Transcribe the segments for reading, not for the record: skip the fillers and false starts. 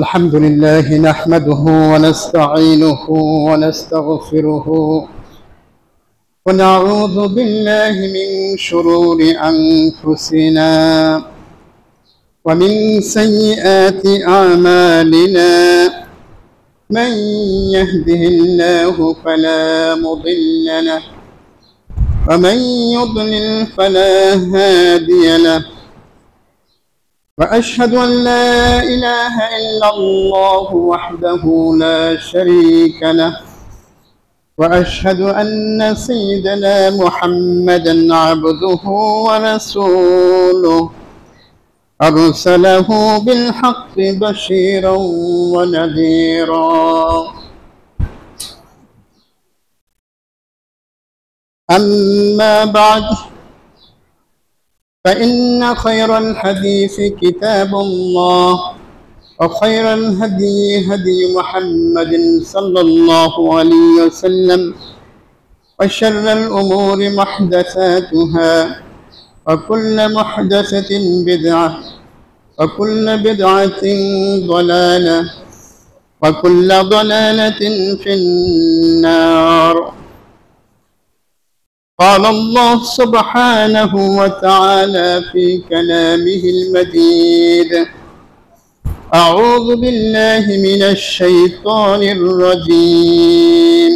الحمد لله نحمده ونستعينه ونستغفره ونعوذ بالله من شرور أنفسنا ومن سيئات أعمالنا من يهده الله فلا مضل له ومن يضلل فلا هادي له وأشهد أن لا إله إلا الله وحده لا شريك له وأشهد أن سيدنا محمدا عبده ورسوله أرسله بالحق بشيرا ونذيرا أما بعد فإن خير الحديث كتاب الله وخير الهدي هدي محمد صلى الله عليه وسلم وشر الأمور محدثاتها وكل محدثة بدعة وكل بدعة ضلالة وكل ضلالة في النار. قال الله سبحانه وتعالى في كلامه المجيد: أعوذ بالله من الشيطان الرجيم.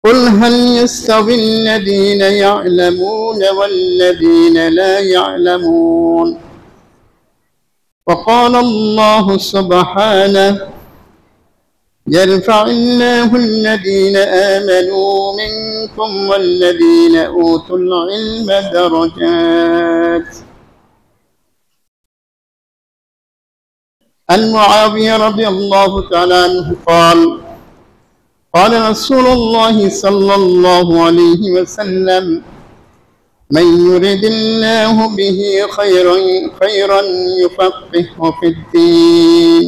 قل هل يستوي الذين يعلمون والذين لا يعلمون. وقال الله سبحانه: يرفع الله الذين آمنوا منكم والذين أوتوا العلم درجات. عن معاوية رضي الله تعالى عنه قال: قال رسول الله صلى الله عليه وسلم: من يرد الله به خيرا يفقهه في الدين.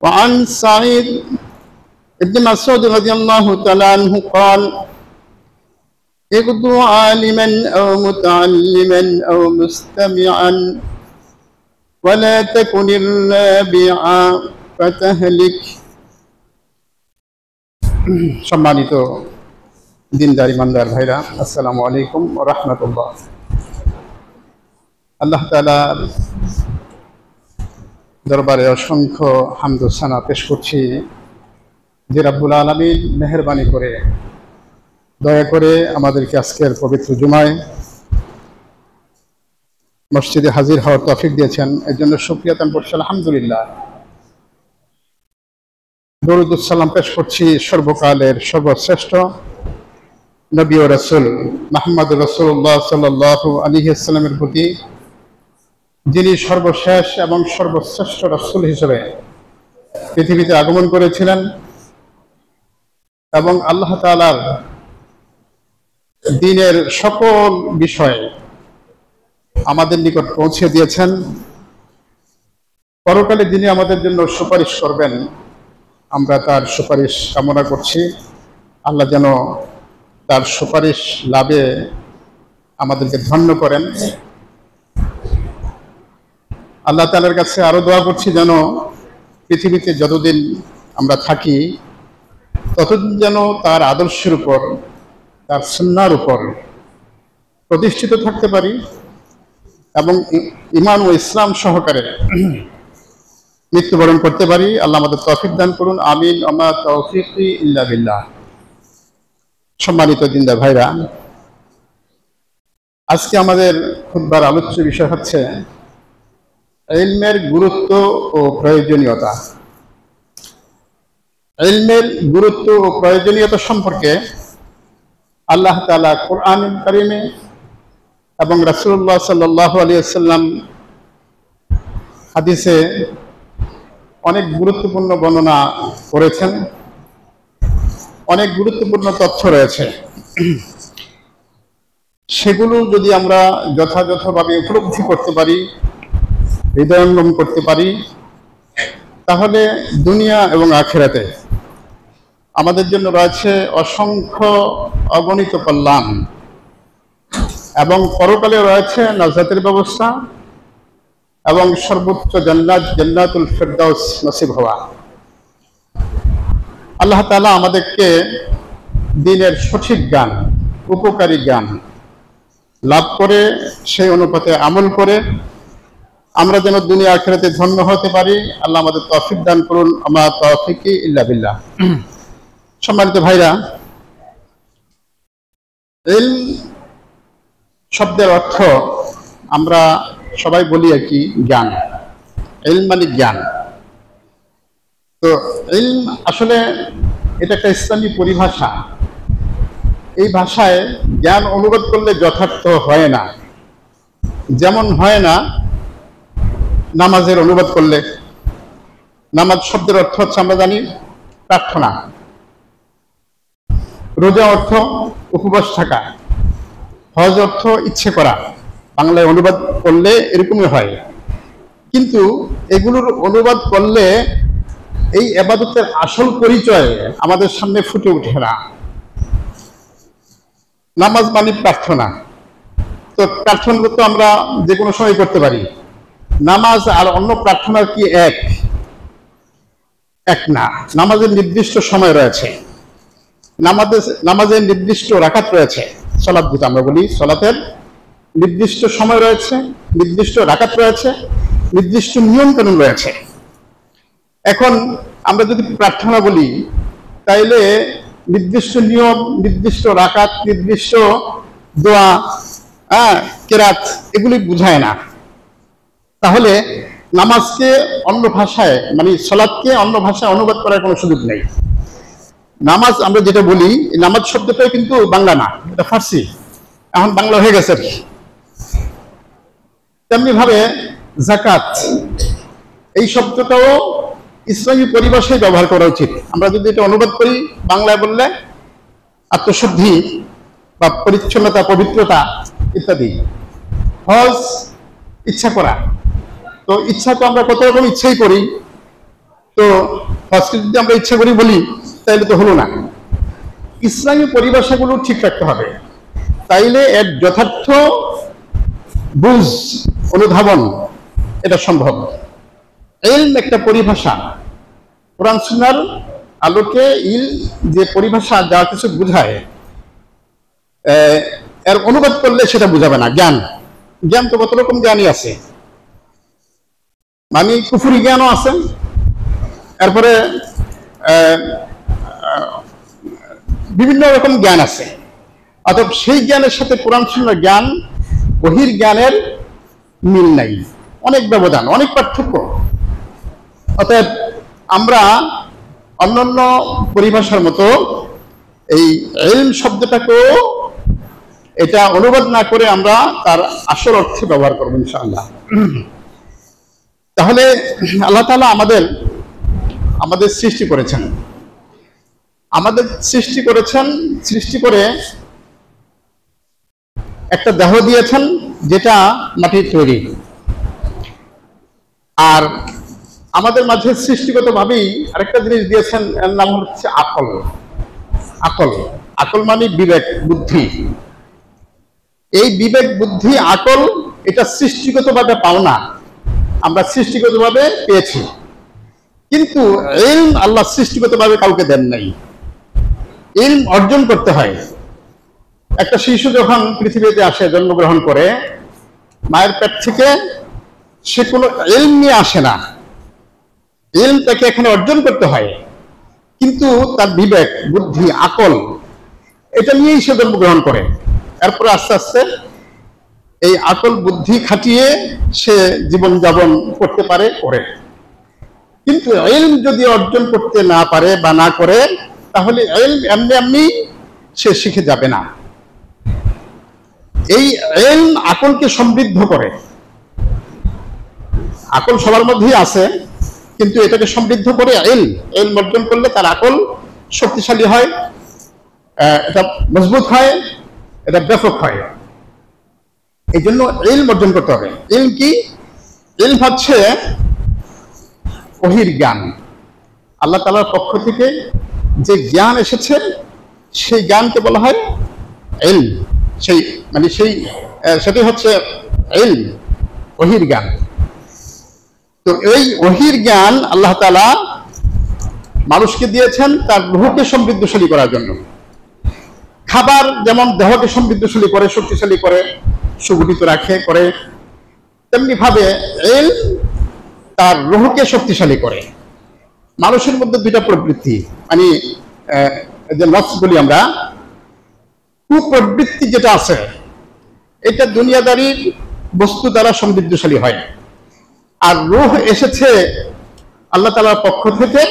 وعن سعيد بن مسعود رضي الله تعالى عنه قال: اغدو عالما أو متعلما أو مستمعا ولا تكن الرابعا فتهلك. সম্মানিত দিনদার ইমানদার ভাইরা, আসসালামু আলাইকুম ওয়া রাহমাতুল্লাহ। আল্লাহ তাআলা দরবারে অসংখ্য হামদ ও সানা পেশ করছি যে রাব্বুল আলামিন মেহেরবানি করে দয়া করে আমাদেরকে আজকের পবিত্র জুমায় মসজিদে হাজির হওয়ার তৌফিক দিয়েছেন। এর জন্য শুকরিয়া তান করছি আলহামদুলিল্লাহ। দরুদ ও সালাম পেশ করছি সর্বকালের সর্বশ্রেষ্ঠ নবী ও রাসূল মুহাম্মদ রাসূলুল্লাহ সাল্লাল্লাহু আলাইহি ওয়াসাল্লামের প্রতি, যিনি সর্বশেষ এবং সর্বশ্রেষ্ঠ রাসূল হিসেবে পৃথিবীতে আগমন করেছিলেন এবং আল্লাহ তাআলার দ্বীনের সকল বিষয়ে আমাদের নিকট পৌঁছে দিয়েছেন। পরকালে যিনি আমাদের জন্য সুপারিশ করবেন, আমরা তার সুপারিশ কামনা করছি। আল্লাহ যেন তার সুপারিশ লাভে আমাদেরকে ধন্য করেন। আল্লাহ তাআলার কাছে আরো দোয়া করছি যেন পৃথিবীতে যতদিন আমরা থাকি ততদিন যেন তার আদর্শের উপর, তার সুন্নাহর উপর প্রতিষ্ঠিত থাকতে পারি এবং ঈমান ও ইসলাম সহকারে মৃত্যুবরণ করতে পারি। আল্লাহ আমাদের তৌফিক দান করুন, আমিন। ওমা তাওফিকি ইল্লা বিল্লাহ। সম্মানিত দিনদার ভাইরা, আজকে আমাদের খুতবার আলোচ্য বিষয় হচ্ছে ইলমের গুরুত্ব ও প্রয়োজনীয়তা। ইলমের গুরুত্ব ও প্রয়োজনীয়তা সম্পর্কে আল্লাহ তাআলা কোরআনুল কারীমে এবং রাসূলুল্লাহ সাল্লাল্লাহু আলাইহি ওয়াসাল্লাম হাদিসে অনেক গুরুত্বপূর্ণ বর্ণনা করেছেন। অনেক গুরুত্বপূর্ণ তথ্য রয়েছে। সেগুলো যদি আমরা যথাযথভাবে উপলব্ধি করতে পারি, হৃদয়ঙ্গম করতে পারি, তাহলে দুনিয়া এবং আখিরাতে আমাদের জন্য রয়েছে অসংখ্য অগণিত কল্যাণ। এবং পরকালে রয়েছে নাজাতের ব্যবস্থা এবং সর্বোচ্চ জান্নাত জান্নাতুল ফেরদাউস নসিব হওয়া। আল্লাহ তাআলা আমাদেরকে দ্বীনের সঠিক জ্ঞান, উপকারী জ্ঞান লাভ করে সেই অনুপাতে আমল করে আমরা যেন দুনিয়া আখিরাতে ধন্য হতে পারি। আল্লাহ আমাদের তৌফিক দান করুন। আমা তৌফিকি ইল্লা বিল্লাহ। সম্মানিত ভাইরা, ইলম শব্দের অর্থ আমরা সবাই বলি আর কি জ্ঞান। ইলম মানে জ্ঞান। তো ইলম আসলে এটা একটা ইসলামী পরিভাষা। এই ভাষায় জ্ঞান অনুবাদ করলে যথার্থ হয় না। যেমন হয় না নামাজের অনুবাদ করলে। নামাজ শব্দের অর্থ হচ্ছে আমরা জানি প্রার্থনা, রোজা অর্থ উপবাস থাকা, হজ অর্থ ইচ্ছে করা। বাংলায় অনুবাদ করলে এরকমই হয়, কিন্তু এগুলোর অনুবাদ করলে এই ইবাদতের আসল পরিচয় আমাদের সামনে ফুটে ওঠে না। নামাজ মানে প্রার্থনা, তো প্রার্থনা তো আমরা যে কোনো সময় করতে পারি। নামাজ আর অন্য প্রার্থনার কি এক না। নামাজের নির্দিষ্ট সময় রয়েছে, নামাজের নির্দিষ্ট রাকাত রয়েছে। সালাত যেটা আমরা বলি, সালাতের নির্দিষ্ট সময় রয়েছে, নির্দিষ্ট রাকাত রয়েছে, নির্দিষ্ট নিয়ম কানুন রয়েছে। এখন আমরা যদি প্রার্থনা বলি তাইলে নির্দিষ্ট নিয়ম, নির্দিষ্ট রাকাত, নির্দিষ্ট দোয়া, কেরাত এগুলি বুঝায় না। তাহলে নামাজকে অন্য ভাষায় মানে সালাতকে অন্য ভাষায় অনুবাদ করার কোনো সুযোগ নেই। নামাজ আমরা যেটা বলি, নামাজ শব্দটাই কিন্তু বাংলা না, এটা ফার্সি, এখন বাংলা হয়ে গেছে আর কি। তেমনি ভাবে যাকাত এই শব্দটাও ইসলামী পরিভাষায় ব্যবহার করা উচিত। আমরা যদি এটা অনুবাদ করি বাংলায় বললে আত্মশুদ্ধি বা পরিচ্ছন্নতা, পবিত্রতা ইত্যাদি। হজ ইচ্ছা করা, তো ইচ্ছা তো আমরা কত রকম ইচ্ছাই করি, তো হজকে যদি আমরা ইচ্ছা করি বলি তাইলে তো হলো না। ইসলামী পরিভাষাগুলো ঠিক রাখতে হবে, তাইলে এর যথার্থ বুঝ, অনুধাবন এটা সম্ভব। ইলম একটা পরিভাষা, কোরআন সুন্নাহর আলোকে ইলম যে পরিভাষা যা কিছু বুঝায়, এর অনুবাদ করলে সেটা বুঝাবে না। জ্ঞান, জ্ঞান তো কত রকম জ্ঞানই আছে, মানে কুফরি জ্ঞানও আছে, এরপরে বিভিন্ন রকম জ্ঞান আছে। অর্থাৎ সেই জ্ঞানের সাথে কোরআন সুন্নাহর জ্ঞান, ওহীর জ্ঞানের মিল নাই, অনেক ব্যবধান, অনেক পার্থক্য। অতএব আমরা অন্যান্য পরিভাষার মতো এই ইলম শব্দটাকেও এটা অনুবাদ না করে আমরা তার আসল অর্থে ব্যবহার করবো ইনশাআল্লাহ। তাহলে আল্লাহ তাআলা আমাদের সৃষ্টি করেছেন, সৃষ্টি করে একটা দেহ দিয়েছেন যেটা মাটির তৈরি। আর আমাদের মাঝে সৃষ্টিগতভাবেই আরেকটা জিনিস দিয়েছেন, এর নাম হচ্ছে আকল। আকল মানে বিবেক, বুদ্ধি। এই বিবেক, বুদ্ধি, আকল এটা সৃষ্টিগতভাবে পাও না, আমরা সৃষ্টিগতভাবে পেয়েছি। কিন্তু ইলম আল্লাহ সৃষ্টিগতভাবে কাউকে দেন নাই, ইলম অর্জন করতে হয়। একটা শিশু যখন পৃথিবীতে আসে, জন্মগ্রহণ করে, মায়ের পেট থেকে সে কোনো ইলম নিয়ে আসে না, ইলম তাকে এখানে অর্জন করতে হয়। কিন্তু তার বিবেক, বুদ্ধি, আকল এটা নিয়েই সে জন্মগ্রহণ করে। এরপরে আস্তে আস্তে এই আকল বুদ্ধি খাটিয়ে সে জীবন যাপন করতে পারে, করে। কিন্তু ইলম যদি অর্জন করতে না পারে বা না করে, তাহলে ইলম এমনি এমনি সে শিখে যাবে না। এই ইলম আকলকে সমৃদ্ধ করে। আকল সবার মধ্যেই আছে, কিন্তু এটাকে সমৃদ্ধ করে ইলম অর্জন করলে তার আকল শক্তিশালী হয়, এটা মজবুত হয়, এটা ব্যাপক হয়। এই জন্য ইলম অর্জন করতে হবে। ইলম কি? ইলম হচ্ছে ওহীর জ্ঞান। আল্লাহ তাআলার পক্ষ থেকে যে জ্ঞান এসেছে সেই জ্ঞানকে বলা হয় ইলম। সেই মানে সেটাই হচ্ছে ইলম, ওহির জ্ঞান। তো এই ওহির জ্ঞান আল্লাহ তাআলা মানুষকে দিয়েছেন তার রূহকে সমৃদ্ধশালী করার জন্য। খাবার যেমন দেহকে সমৃদ্ধশালী করে, শক্তিশালী করে, সুগঠিত রাখে করে, তেমনি ভাবে ইলম তার রূহকে শক্তিশালী করে। মানুষের মধ্যে দুইটা প্রবৃত্তি, মানে যে নফস বলি আমরা, কুপ্রবৃত্তি যেটা আছে এটা দুনিয়াদারির বস্তু দ্বারা সমৃদ্ধশালী হয়, আর রূহ এসেছে আল্লাহ তাআলার পক্ষ থেকে,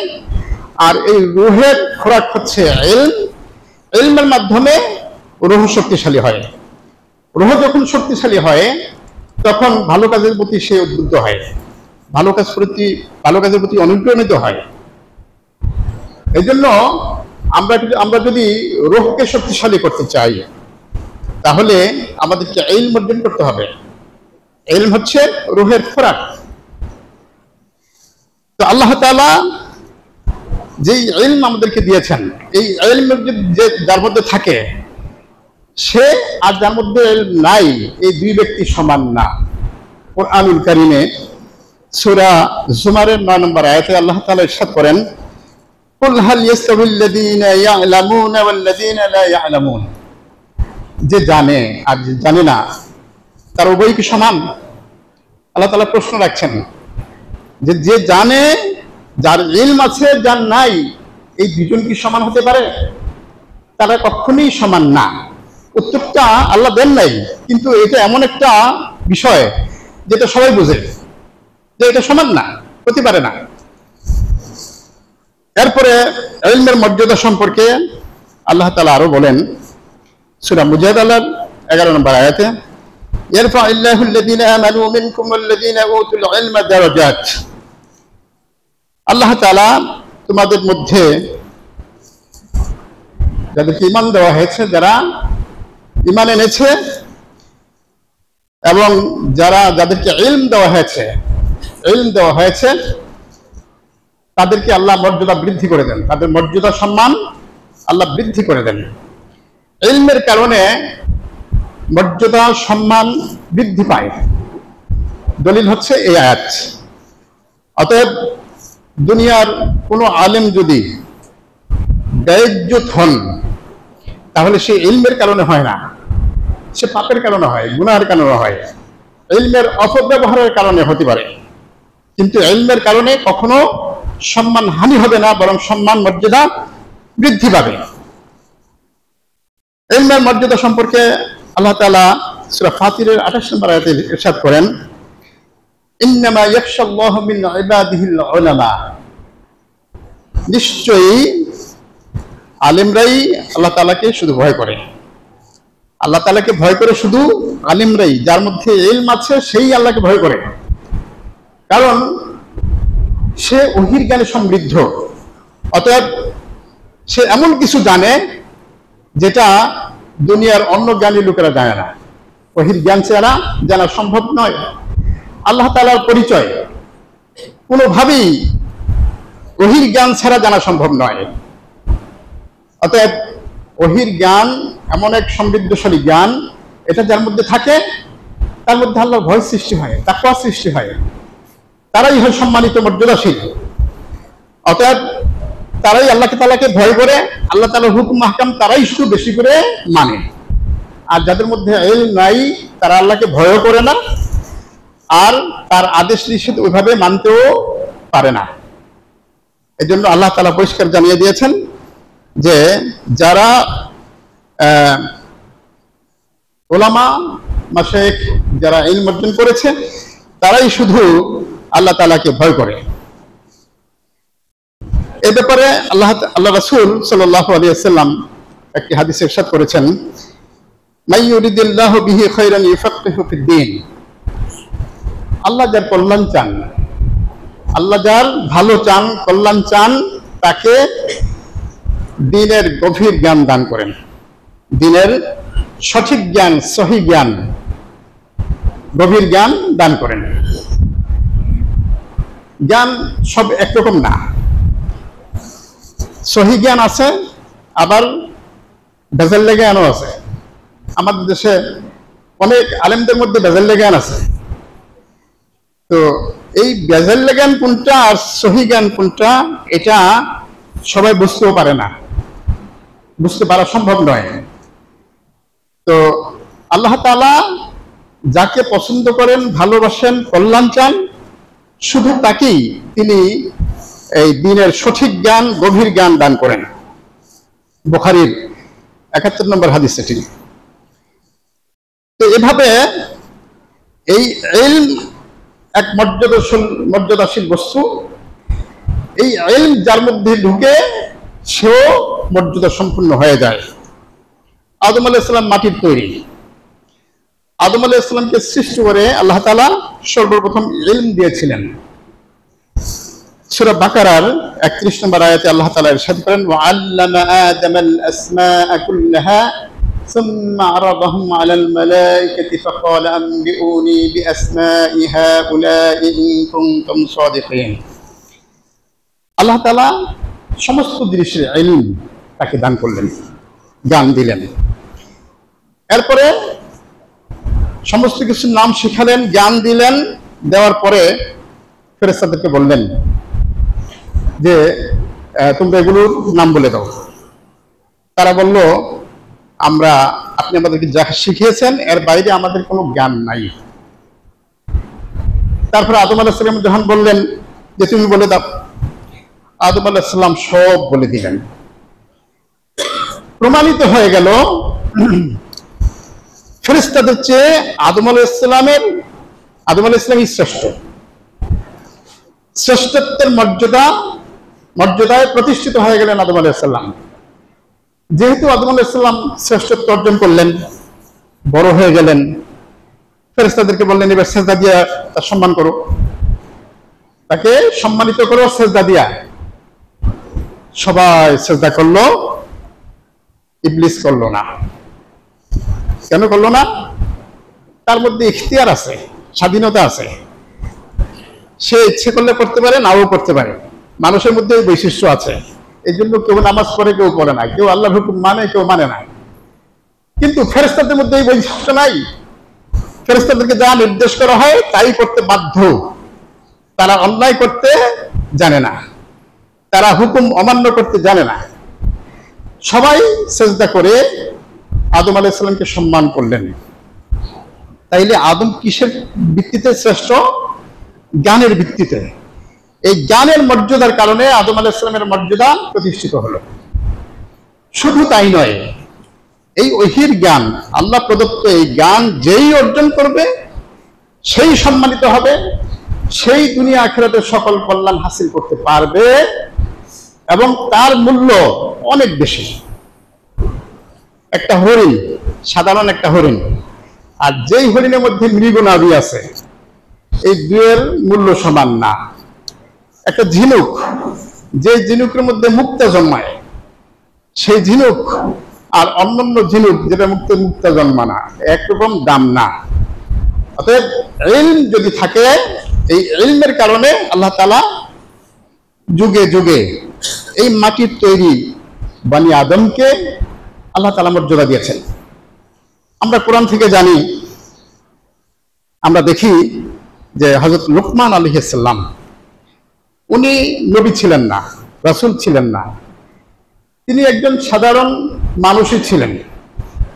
আর এই রূহের খোরাক হচ্ছে ইলম। ইলমের মাধ্যমে রূহ শক্তিশালী হয়। রূহ যখন শক্তিশালী হয় তখন ভালো কাজের প্রতি সে উদ্বুদ্ধ হয়, ভালো কাজের প্রতি অনুপ্রাণিত হয়। এই জন্য আমরা যদি রূহকে শক্তিশালী করতে চাই তাহলে আমাদেরকে ইলম অর্জন করতে হবে। ইলম হচ্ছে রূহের খোরাক। তো আল্লাহ তাআলা যেই ইলম আমাদেরকে দিয়েছেন, এই ইলম যে যার মধ্যে থাকে সে আর যার মধ্যে ইলম নাই, এই দুই ব্যক্তি সমান না। কুরআনুল কারীমে সূরা জুমারের 9 নম্বর আয়াতে আল্লাহ তাআলা ইরশাদ করেন, কুল হাল ইয়াস্তাবিল্লাযীনা ইয়া'লামুনা ওয়াল্লাযীনা লা ইয়া'লামুন, যে জানে আর যে জানে না তার উভয় কি সমান? আল্লাহ তাআলা প্রশ্ন রাখছেন যে জানে, যার ইলম আছে, যার নাই, এই দুজন কি সমান হতে পারে? তারা কখনোই সমান না। উত্তরটা আল্লাহ দেন নাই, কিন্তু এটা এমন একটা বিষয় যেটা সবাই বুঝে যে এটা সমান না, হতে পারে না। এরপরে ইলমের মর্যাদা সম্পর্কে আল্লাহ তাআলা আরো বলেন সূরা মুজাদালার 11 নম্বর আয়াতে, ইয়ারফা'ুল্লাহু আল্লাযীনা আমানু মিনকুম ওয়াল্লাযীনা উতুল ইলমা দারাজাত। আল্লাহ তাআলা তোমাদের মধ্যে যাদেরকে ঈমান দেওয়া হয়েছে, যারা ঈমান এনেছে, এবং যাদেরকে ইলম দেওয়া হয়েছে তাদেরকে আল্লাহ মর্যাদা বৃদ্ধি করে দেন, তাদের মর্যাদা সম্মান আল্লাহ বৃদ্ধি করে দেন। ইলমের কারণে মর্যাদা সম্মান বৃদ্ধি পায়। দলিল হচ্ছে এই আয়াত। অতএব দুনিয়ার কোনো আলেম যদি বেইজ্জত হন তাহলে সে ইলমের কারণে হয় না, সে পাপের কারণে হয়, গুনাহের কারণে হয়, ইলমের অপব্যবহারের কারণে হতে পারে, কিন্তু ইলমের কারণে কখনো সম্মান হানি হবে না, বরং সম্মান মর্যাদা বৃদ্ধি পাবে। ইলমের মর্যাদা সম্পর্কে আল্লাহ তাআলা সূরা ফাতিরের 28 নম্বর আয়াতে ইরশাদ করেন, ইন্নামা ইয়াখশাল্লাহু মিন ইবাদিহিল উলামা, নিশ্চয়ই আলেমরাই আল্লাহ তাআলাকে শুধু ভয় করে। আল্লাহ তাআলাকে ভয় করে শুধু আলেমরাই, যার মধ্যে ইলম আছে সেই আল্লাহকে ভয় করে, কারণ সে ওহির জ্ঞানে সমৃদ্ধ। অতএব সে এমন কিছু জানে যেটা দুনিয়ার অন্য জ্ঞানী লোকেরা জানে না। ওহির জ্ঞান ছাড়া জানা সম্ভব নয়। আল্লাহ তাআলার পরিচয় কোনোভাবেই ওহির জ্ঞান ছাড়া জানা সম্ভব নয়। অতএব ওহির জ্ঞান এমন এক সমৃদ্ধশালী জ্ঞান, এটা যার মধ্যে থাকে তার মধ্যে আল্লাহর ভয় সৃষ্টি হয়, তাকওয়া সৃষ্টি হয়, তারাই হয় সম্মানিত, মর্যাদাশীল। অতএব তারাই আল্লাহ তাআলাকে ভয় করে, আল্লাহ তাআলার হুকুম মাহকাম তারাই শুধু বেশি করে মানে। আর যাদের মধ্যে ইলম নাই তারা আল্লাহকে ভয়ও করে না, আর তার আদেশ নিষেধ ওইভাবে মানতেও পারে না। এই জন্য আল্লাহ তাআলা পরিষ্কার জানিয়ে দিয়েছেন যে যারা ওলামা মাশায়েখ, যারা ইলম অর্জন করেছে, তারাই শুধু আল্লাহ তাআলাকে ভয় করে। এ ব্যাপারে আল্লাহ রাসূল সাল্লাল্লাহু আলাইহি ওয়াসাল্লাম একটি হাদিসে ইরশাদ করেছেন, মান ইউরিদিল্লাহু বিহি খায়রান ইউফাক্কিহু ফিদ-দীন। আল্লাহ যার কল্যাণ চান, আল্লাহ যার ভালো চান, কল্যাণ চান, তাকে দ্বীনের গভীর জ্ঞান দান করেন, দ্বীনের সঠিক জ্ঞান, সহি জ্ঞান, গভীর জ্ঞান দান করেন। জ্ঞান সব একরকম না, সহি জ্ঞান আছে, আবার ভেজাল জ্ঞানও আছে। আমাদের দেশে অনেক আলেমদের মধ্যে বেজাল্য জ্ঞান আছে। তো এই বেজাল্য জ্ঞান কোনটা আর সহি জ্ঞান কোনটা, এটা সবাই বুঝতেও পারে না, বুঝতে পারা সম্ভব নয়। তো আল্লাহ তাআলা যাকে পছন্দ করেন, ভালোবাসেন, কল্যাণ চান, শুধু তাকেই তিনি এই দ্বীনের সঠিক জ্ঞান, গভীর জ্ঞান দান করেন। বুখারীর ৭১ নম্বর হাদিস এটি। তো এভাবে এই ইলম এক মর্যাদাশীল বস্তু। এই ইলম যার মধ্যে ঢুকে সেও মর্যাদা সম্পূর্ণ হয়ে যায়। আদম আলাইহিস সালাম মাটির তৈরি। আদম আলাইহিস সালামকে সৃষ্টি করে আল্লাহ তাআলা সর্বপ্রথম ইলম দিয়েছিলেন। সূরা বাকারার ৩১ নম্বর আয়াতে আল্লাহ তাআলা ইরশাদ করেন, ওয়া আল্লামা আদামাল আসমাআ কুল্লাহা সুম্মা আরাদাহুম আলাল মালাইকাতি ফাকালা আনবিউনি বিআসমাই হাউলাই ইন কুনতুম সাদিকিন। আল্লাহ তাআলা সমস্ত জিনিসের ইলম তাকে দান করলেন, জ্ঞান দিলেন। এরপরে সমস্ত কিছুর নাম শিখালেন, জ্ঞান দিলেন। দেওয়ার পরে ফেরেশতাদেরকে বললেন যে তোমরা এগুলোর নাম বলে দাও। তারা বলল, আপনি আমাদেরকে যা শিখিয়েছেন এর বাইরে আমাদের কোনো জ্ঞান নাই। তারপরে আদম আলাইহিস সালাম যখন বললেন যে তুমি বলে দাও, আদম আলাইহিস সালাম সব বলে দিলেন। প্রমাণিত হয়ে গেল ফেরেশতাদের চেয়ে আদম আলাইহিস সালামই শ্রেষ্ঠ। শ্রেষ্ঠত্বের মর্যাদায় প্রতিষ্ঠিত হয়ে গেলেন আদম আলাইহিস সালাম। যেহেতু আদম আলাইহিস সালাম শ্রেষ্ঠত্ব অর্জন করলেন, বড় হয়ে গেলেন, ফেরেশতাদেরকে বললেন এবার সেজদা দিয়া তার সম্মান করো, তাকে সম্মানিত করো সেজদা দিয়া। সবাই সেজদা করলো, ইবলিস করলো না। কেন করলো না? তার মধ্যে ইখতিয়ার আছে, স্বাধীনতা আছে। সে ইচ্ছে করলে করতে পারে, নাও করতে পারে। মানুষের মধ্যে এই বৈশিষ্ট্য আছে। এই জন্য কেউ নামাজ পড়ে, কেউ পড়ে না, কেউ আল্লাহর হুকুম মানে, কেউ মানে না। কিন্তু ফেরেশতাদের মধ্যে এই বৈশিষ্ট্য নাই। ফেরেশতাদেরকে যা নির্দেশ করা হয় তাই করতে বাধ্য। তারা অন্যায় করতে জানে না, তারা হুকুম অমান্য করতে জানে না। সবাই সেজদা করে আদম আলাইহিস সালামকে সম্মান করলেন। তাইলে আদম কিসের ভিত্তিতে শ্রেষ্ঠ? জ্ঞানের ভিত্তিতে। এই জ্ঞানের মর্যাদার কারণে আদম আলাইহিস সালামের মর্যাদা প্রতিষ্ঠিত হলো। শুধু তাই নয়, এই ওহীর জ্ঞান, আল্লাহ প্রদত্ত এই জ্ঞান যেই অর্জন করবে সেই সম্মানিত হবে, সেই দুনিয়া আখিরাতের সকল কল্যাণ হাসিল করতে পারবে এবং তার মূল্য অনেক বেশি। একটা হরিণ, সাধারণ একটা হরিণ, আর যেই হরিণের মধ্যে মৃগ নাভি আছে, এই দুয়ের মূল্য সমান না। একটা ঝিনুক, যে ঝিনুকের মধ্যে মুক্তা জন্মায়, সেই ঝিনুক আর অন্যান্য ঝিনুক যেটা মুক্তা জন্মা না, একরকম দাম না। অতএব ইলম যদি থাকে, এই ইলমের কারণে আল্লাহ তাআলা যুগে যুগে এই মাটির তৈরি বনি আদমকে আল্লাহ তাআলা মর্যাদা দিয়েছেন। আমরা কোরআন থেকে জানি, আমরা দেখি যে হযরত লুকমান আলাইহিস সালাম, উনি নবী ছিলেন না, রাসূল ছিলেন না, তিনি একজন সাধারণ মানুষই ছিলেন।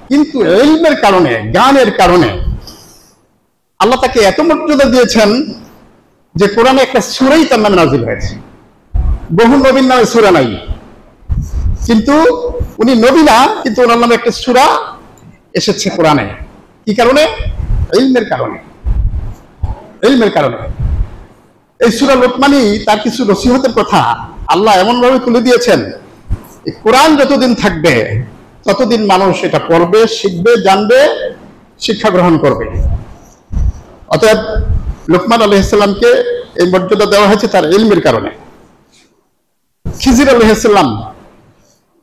কিন্তু ইলমের কারণে, জ্ঞানের কারণে আল্লাহ তাকে এত মর্যাদা দিয়েছেন যে কোরআনে একটা সূরাই তার নামে নাযিল হয়েছে। বহু নবীর নামে সূরা নাই, কিন্তু উনি নবী না, কিন্তু ওনার নামে একটা সূরা এসেছে কোরআনে। কি কারণে? ইলমের কারণে। ইলমের কারণে এই সূরা লুকমানই তার কিছু নসিহতের কথা আল্লাহ এমন ভাবে তুলে দিয়েছেন, এই কোরআন যতদিন থাকবে ততদিন মানুষ এটা পড়বে, শিখবে, জানবে, শিক্ষা গ্রহণ করবে। অতএব লুকমান আলাইহিস সালামকে এই মর্যাদা দেওয়া হয়েছে তার ইলমের কারণে। খিজির আলাইহিস সালাম,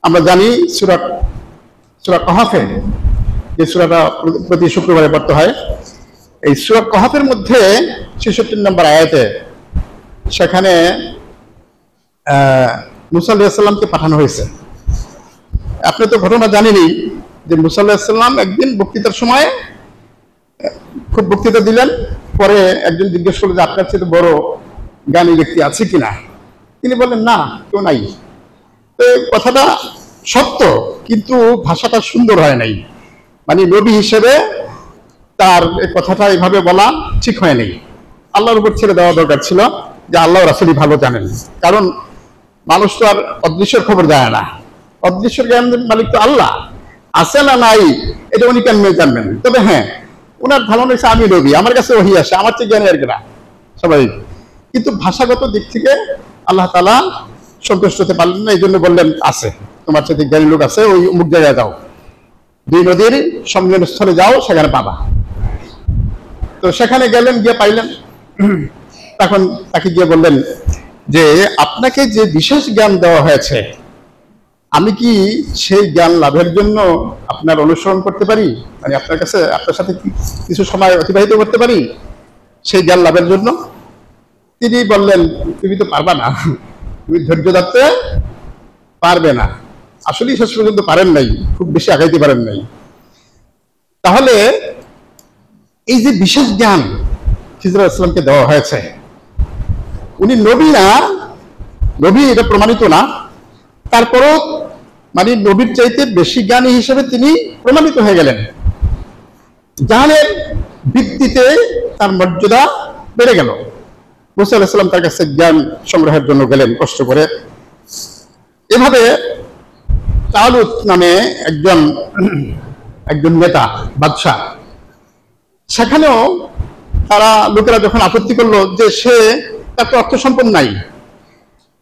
আমরা জানি সূরা কাহফে, যে সূরাটা প্রতি শুক্রবারে পড়তে হয়, এই সূরা কাহফের মধ্যে ৬৬ নম্বর আয়াতে সেখানে মুসা আলাইহিস সালামকে পাঠানো হয়েছে। আপনি তো ঘটনা জানেনই যে মুসা আলাইহিস সালাম একদিন বক্তৃতার সময় খুব বক্তৃতা দিলেন, পরে একজন জিজ্ঞেস করলো যে আপনার চেয়ে বড় জ্ঞানী ব্যক্তি আছে কিনা। তিনি বললেন না, কেউ নাই। তো কথাটা সত্য, কিন্তু ভাষাটা সুন্দর হয় নাই, মানে নবী হিসেবে তার কথাটা এভাবে বলা ঠিক হয় নাই। আল্লাহর উপর ছেড়ে দেওয়া দরকার ছিল যে আল্লাহ রাসূলই ভালো জানেন, কারণ মানুষ তো আর অদৃশ্যের খবর দেয় না। অদৃশ্যের জ্ঞান মালিক তো আল্লাহ, আছে না নাই এটা উনি কেমনে জানবেন। তবে হ্যাঁ, ওনার ধারণা হচ্ছে আমি নবী, আমার কাছে ওহী আসে, আমার চেয়ে জ্ঞানী আর কেনা সবাই। কিন্তু ভাষাগত দিক থেকে আল্লাহ তাআলা সন্তুষ্ট হতে পারলেন না, এই জন্য বললেন আছে, তোমার চেয়ে জ্ঞানী লোক আছে, ওই অমুক জায়গায় যাও, দুই নদীর সম্মিলনস্থলে যাও, সেখানে পাবা। তো সেখানে গেলেন, গিয়ে পাইলেন। তখন তাকে গিয়ে বললেন যে আপনাকে যে বিশেষ জ্ঞান দেওয়া হয়েছে, আমি কি সেই জ্ঞান লাভের জন্য আপনার অনুসরণ করতে পারি, মানে আপনার কাছে আপনার সাথে কিছু সময় অতিবাহিত করতে পারি সেই জ্ঞান লাভের জন্য? তিনি বললেন তুমি তো পারবা না, তুমি ধৈর্য ধরতে পারবে না। আসলেই শেষ পর্যন্ত পারেন নাই, খুব বেশি আগাইতে পারেন নাই। তাহলে এই যে বিশেষ জ্ঞান খিজর আলাইহিস সালামকে দেওয়া হয়েছে, উনি নবী না, নবী এটা প্রমাণিত না, তারপরও মানে নবীর চাইতে বেশি জ্ঞানী হিসেবে তিনি প্রমাণিত হয়ে গেলেন। জ্ঞানের ভিত্তিতে তার মর্যাদা বেড়ে গেল। মুসা আলাইহিস সালাম তার কাছে জ্ঞান সংগ্রহের জন্য গেলেন কষ্ট করে। এভাবে তালুত নামে একজন নেতা, বাদশাহ, সেখানেও তারা লোকেরা যখন আপত্তি করলো যে সে তার তো অর্থ সম্পদ নাই,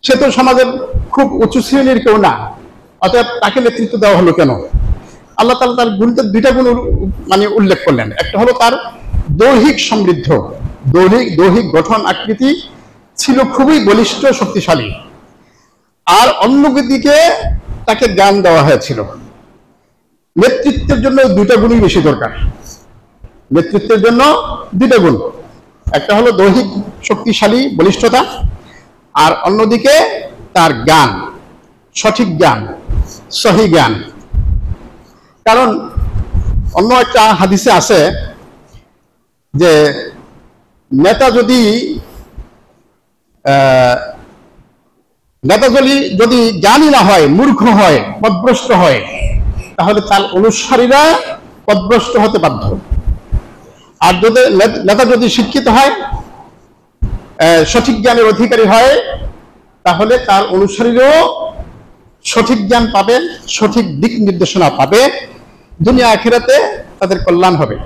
সে তো সমাজের খুব উঁচু শ্রেণীর কেউ না, অতএব তাকে নেতৃত্ব দেওয়া হলো কেন? আল্লাহ তাআলা তার গুণের দুইটা গুণ মানে উল্লেখ করলেন। একটা হলো তার দৈহিক সমৃদ্ধ, দৈহিক গঠন আকৃতি ছিল খুবই বলিষ্ঠ, শক্তিশালী। আর অন্যদিকে তাকে জ্ঞান দেওয়া হয়েছিল। নেতৃত্বের জন্য দুইটা গুণই বেশি দরকার। নেতৃত্বের জন্য দুইটা গুণ, একটা হলো দৈহিক শক্তিশালী বলিষ্ঠতা, আর অন্যদিকে তার জ্ঞান, সঠিক জ্ঞান, সহি জ্ঞান। কারণ অন্য একটা হাদিসে আছে যে নেতা যদি জ্ঞানী না হয়, মূর্খ হয়, পথভ্রষ্ট হয়, তাহলে তার অনুসারীরা পথভ্রষ্ট হতে বাধ্য। আর যদি নেতা যদি শিক্ষিত হয়, সঠিক জ্ঞানের অধিকারী হয়, তাহলে তার অনুসারীরাও সঠিক জ্ঞান পাবে, সঠিক দিক নির্দেশনা পাবে, দুনিয়া আখিরাতে তাদের কল্যাণ হবে।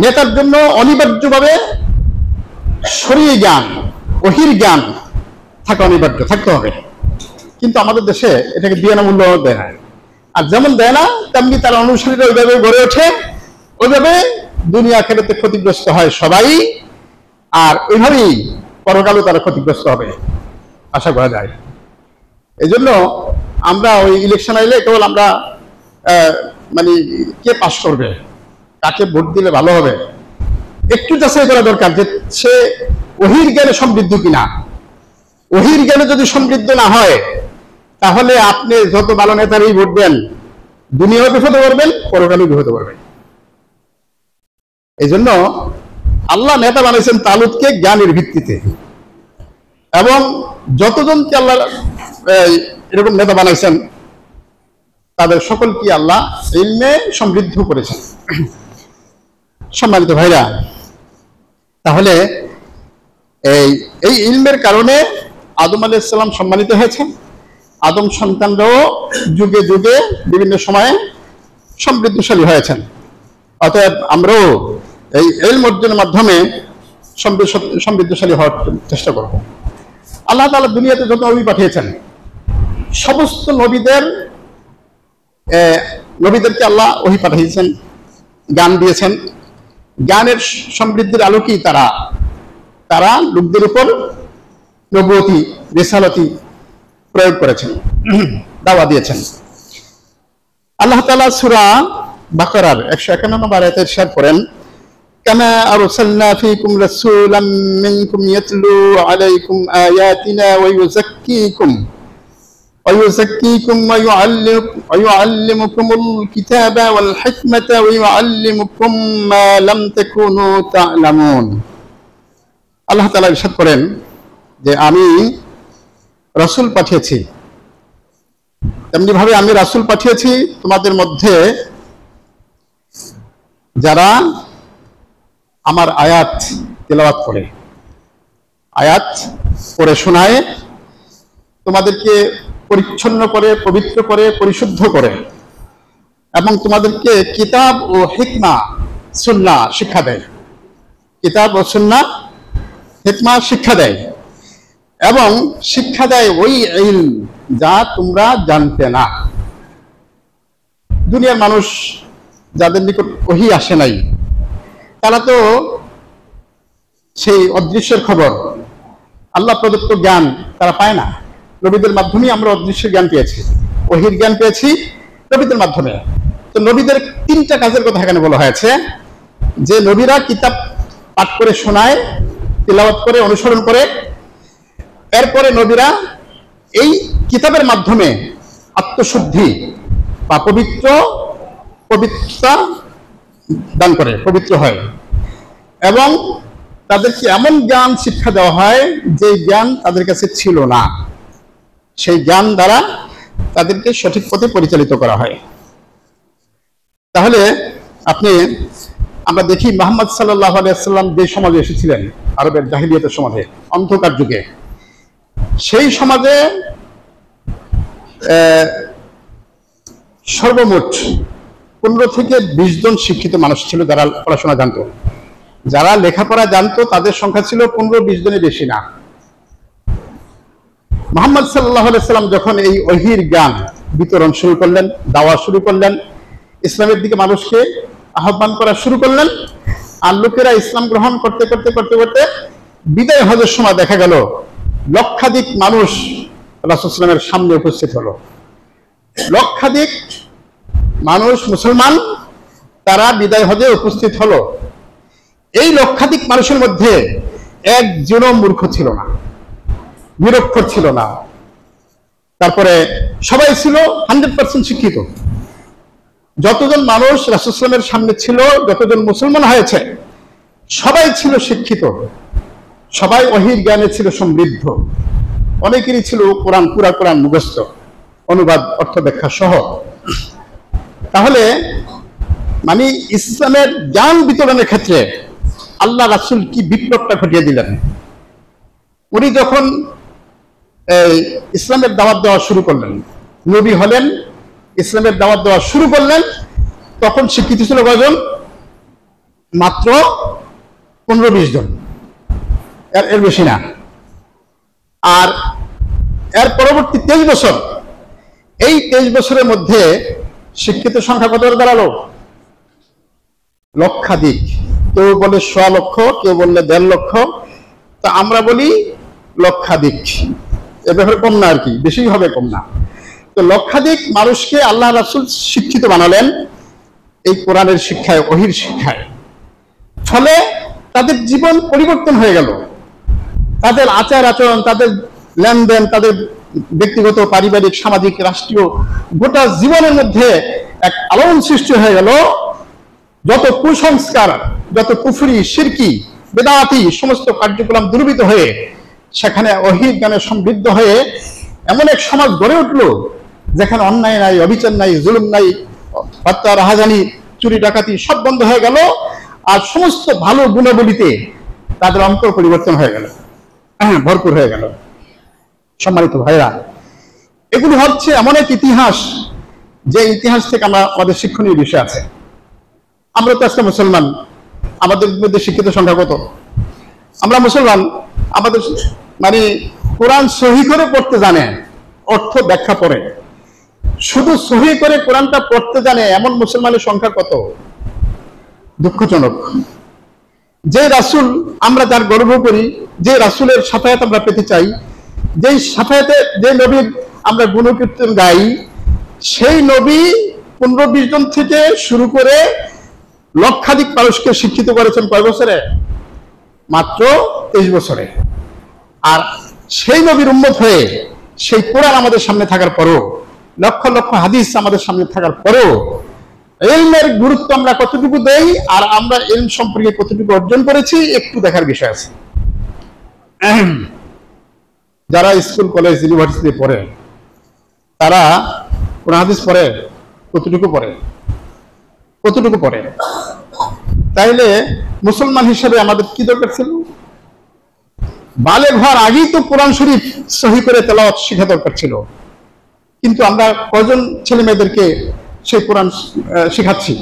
নেতার জন্য অনিবার্যভাবে শরীয়ী জ্ঞান, ওহীর জ্ঞান থাকা অনিবার্য, থাকতে হবে। কিন্তু আমাদের দেশে এটাকে দিয়ে না, মূল্য দেয় না। আর যেমন দেয় না, তেমনি তার অনুসারীরা ওইভাবে গড়ে ওঠে, ওইভাবে দুনিয়া আখিরাতে ক্ষতিগ্রস্ত হয় সবাই, আর ওইভাবেই পরকালও তারা ক্ষতিগ্রস্ত হবে আশা করা যায়। এই জন্য আমরা ওই ইলেকশন আইলে কেবল আমরা মানে কে পাস করবে, কাকে ভোট দিলে ভালো হবে, একটু যাচাই করা দরকার যে সে ওহীর জ্ঞানে সমৃদ্ধ কিনা। ওহীর জ্ঞানে যদি সমৃদ্ধ না হয়, তাহলে আপনি যত ভালো নেতারই ভোট দেন, দুনিয়াও বিপদে পড়বেন, পরকালেও বিপদে পড়বেন। এই জন্য আল্লাহ নেতা বানিয়েছেন তালুতকে জ্ঞানের ভিত্তিতে, এবং যতজনকে আল্লাহ এরকম নেতা বানাইছেন তাদের সকলকে আল্লাহ ইলমে সমৃদ্ধ করেছেন। সম্মানিত ভাইরা, তাহলে এই ইলমের কারণে আদম আলাইহিস সালাম সম্মানিত হয়েছেন। আদম সন্তানরাও যুগে যুগে বিভিন্ন সময়ে সমৃদ্ধশালী হয়েছেন। অতএব আমরাও এই ইলম অর্জনের মাধ্যমে সমৃদ্ধশালী হওয়ার চেষ্টা করব। আল্লাহ তাআলা দুনিয়াতে যত নবী পাঠিয়েছেন, সমস্ত নবীদেরকে আল্লাহ ওহী পাঠিয়েছেন, জ্ঞান দিয়েছেন। জ্ঞানের সমৃদ্ধির আলোকেই তারা লোকদের উপর নবুয়তি, রিসালাতি প্রয়োগ করেছেন, দাওয়া দিয়েছেন। আল্লাহ তাআলা সূরা বাকারার 151 নম্বর আয়াতে ইরশাদ করেন, কামা আরসালনা ফীকুম রাসূলাম মিনকুম ইয়াতলু আলাইকুম আয়াতিনা ওয়া ইউযাক্কিকুম ويزكيكم ويعلمكم الكتاب والحكمة ويعلمكم ما لم تكونوا تعلمون। আল্লাহ তাআলা ইরশাদ করেন যে আমি রাসূল পাঠিয়েছি, তেমনি ভাবে আমি রাসূল পাঠিয়েছি তোমাদের মধ্যে যারা আমার আয়াত তেলাওয়াত করে, আয়াত পড়ে শোনায়, তোমাদেরকে পরিচ্ছন্ন করে, পবিত্র করে, পরিশুদ্ধ করে, এবং তোমাদেরকে কিতাব ও হিকমা সুন্নাহ শিক্ষা দেয়। কিতাব ও সুন্নাহ হিকমা শিক্ষা দেয়, এবং শিক্ষা দেয় ওই ইলম যা তোমরা জানতে না। দুনিয়ার মানুষ যাদের নিকট ওহী আসে নাই, তারা তো সেই অদৃশ্যের খবর, আল্লাহ প্রদত্ত জ্ঞান তারা পায় না। নবীদের মাধ্যমে আমরা অদৃশ্যের জ্ঞান পেয়েছি, ওহীর জ্ঞান পেয়েছি নবীদের মাধ্যমে। তো নবীদের তিনটা কাজের কথা এখানে বলা হয়েছে, যে নবীরা কিতাব পাঠ করে শোনায়, তিলাওয়াত করে, অনুসরণ করে। এরপরে নবীরা এই কিতাবের মাধ্যমে আত্মশুদ্ধি বা পবিত্রতা দান করে, পবিত্র হয়, এবং তাদেরকে এমন জ্ঞান শিক্ষা দেওয়া হয় যে জ্ঞান তাদের কাছে ছিল না। সেই জ্ঞান দ্বারা তাদেরকে সঠিক পথে পরিচালিত করা হয়। তাহলে আমরা দেখি মুহাম্মদ সাল্লাল্লাহু আলাইহি ওয়াসাল্লাম যে সমাজে এসেছিলেন, আরবের জাহিলিয়াতের সমাজে, অন্ধকার যুগে, সেই সমাজে সর্বমোট 15 থেকে 20 জন শিক্ষিত মানুষ ছিল যারা পড়াশোনা জানতো। যারা লেখাপড়া জানতো তাদের সংখ্যা ছিল 15-20 জনের বেশি না। মুহাম্মদ সাল্লাল্লাহু আলাইহি ওয়াসাল্লাম যখন এই ওহীর জ্ঞান বিতরণ শুরু করলেন, দাওয়া শুরু করলেন, ইসলামের দিকে মানুষকে আহ্বান করা শুরু করলেন, আর লোকেরা ইসলাম গ্রহণ করতে করতে করতে করতে বিদায় হজের সময় দেখা গেল লক্ষাধিক মানুষ রাসূল সাল্লাল্লাহু আলাইহি ওয়াসাল্লামের সামনে উপস্থিত হলো। লক্ষাধিক মানুষ, মুসলমান, তারা বিদায় হজে উপস্থিত হলো। এই লক্ষাধিক মানুষের মধ্যে একজনও মূর্খ ছিল না, নিরক্ষর ছিল না। তারপরে সবাই ছিল 100% শিক্ষিত। যতজন মানুষ রাসূল সাল্লাল্লাহু আলাইহি ওয়াসাল্লামের সামনে ছিল, যতজন মুসলমান হয়েছে, সবাই ছিল শিক্ষিত, সবাই ওহীর জ্ঞানে ছিল সমৃদ্ধ। অনেকেরই ছিল পুরা কোরআন মুখস্থ, অনুবাদ, অর্থ ব্যাখ্যা সহ। তাহলে মানে ইসলামের জ্ঞান বিতরণের ক্ষেত্রে আল্লাহ রাসূল কি বিপ্লবটা ঘটিয়ে দিলেন। উনি যখন ইসলামের দাওয়াত দেওয়া শুরু করলেন, নবী হলেন, ইসলামের দাওয়াত দেওয়া শুরু করলেন, তখন শিক্ষিত ছিল কয়জন? মাত্র 15-20 জন, এর বেশি না। আর এর পরবর্তী 23 বছর, এই 23 বছরের মধ্যে শিক্ষিত সংখ্যা কত দাঁড়ালো? লক্ষাধিক। কেউ বলে 100 লক্ষ, কেউ বললে 1.5 লক্ষ, তা আমরা বলি লক্ষাধিক। এ ব্যাপারে কম না, আর কি বেশি হবে, কম না। তো লক্ষাধিক মানুষকে আল্লাহ রাসূল শিক্ষিত বানালেন এই কোরআনের শিক্ষায়, ওহীর শিক্ষায়। ফলে তাদের জীবন পরিবর্তন হয়ে গেল, তাদের আচার আচরণ, তাদের লেনদেন, তাদের ব্যক্তিগত, পারিবারিক, সামাজিক, রাষ্ট্রীয় গোটা জীবনের মধ্যে এক আলোড়ন সৃষ্টি হয়ে গেল। যত কুসংস্কার, যত কুফরি, শিরকি, বেদাতি সমস্ত কার্যক্রম দূরীভূত হয়ে সেখানে ওহীর জ্ঞানে সমৃদ্ধ হয়ে এমন এক সমাজ গড়ে উঠল যেখানে অন্যায় নাই, অবিচার নাই, জুলুম নাই, হত্যা, রাহাজানি, চুরি, ডাকাতি সব বন্ধ হয়ে গেল। আর সমস্ত ভালো গুণাবলীতে তাদের অন্তর পরিবর্তন হয়ে গেল, ভরপুর হয়ে গেল। সম্মানিত ভাইরা, এগুলো হচ্ছে এমন এক ইতিহাস, যে ইতিহাস থেকে আমাদের শিক্ষণীয় বিষয় আছে। আমরা তো আজকে মুসলমান, আমাদের মধ্যে শিক্ষিত সংখ্যা কত? আমরা মুসলমান, আমাদের মানে কোরআন সহি করে পড়তে জানে, অর্থ ব্যাখ্যা পড়ে, শুধু সহি করে কোরআনটা পড়তে জানে এমন মুসলমানের সংখ্যা কত? দুঃখজনক। যে রাসূল আমরা যার গর্ব করি, যে রাসূলের শাফায়াত আমরা পেতে চাই, যেই শাফায়াতে, যে নবীর আমরা গুণকীর্তন গাই, সেই নবী 15-20 জন থেকে শুরু করে লক্ষাধিক মানুষকে শিক্ষিত করেছেন কয় বছরে? মাত্র 23 বছরে। আর সেই নবীর উম্মত হয়ে, সেই কোরআন আমাদের সামনে থাকার পরও, লক্ষ লক্ষ হাদিস আমাদের সামনে থাকার পরেও ইলমের গুরুত্ব আমরা কতটুকু দেই আর আমরা ইলম সম্পর্কে কতটুকু অর্জন করেছি একটু দেখার বিষয় আছে। যারা স্কুল কলেজ ইউনিভার্সিটি পড়ে তারা কোরআন হাদিস পড়ে কতটুকু পড়ে? তাইলে মুসলমান হিসেবে আমাদের কি দরকার ছিল? বালেগ হওয়ার আগেই তো কোরআন শরীফ সহি করে তেলাওয়াত শেখা দরকার ছিল, কিন্তু আমরা কজন ছেলে মেয়েদেরকে সেই কোরআন শেখাচ্ছি?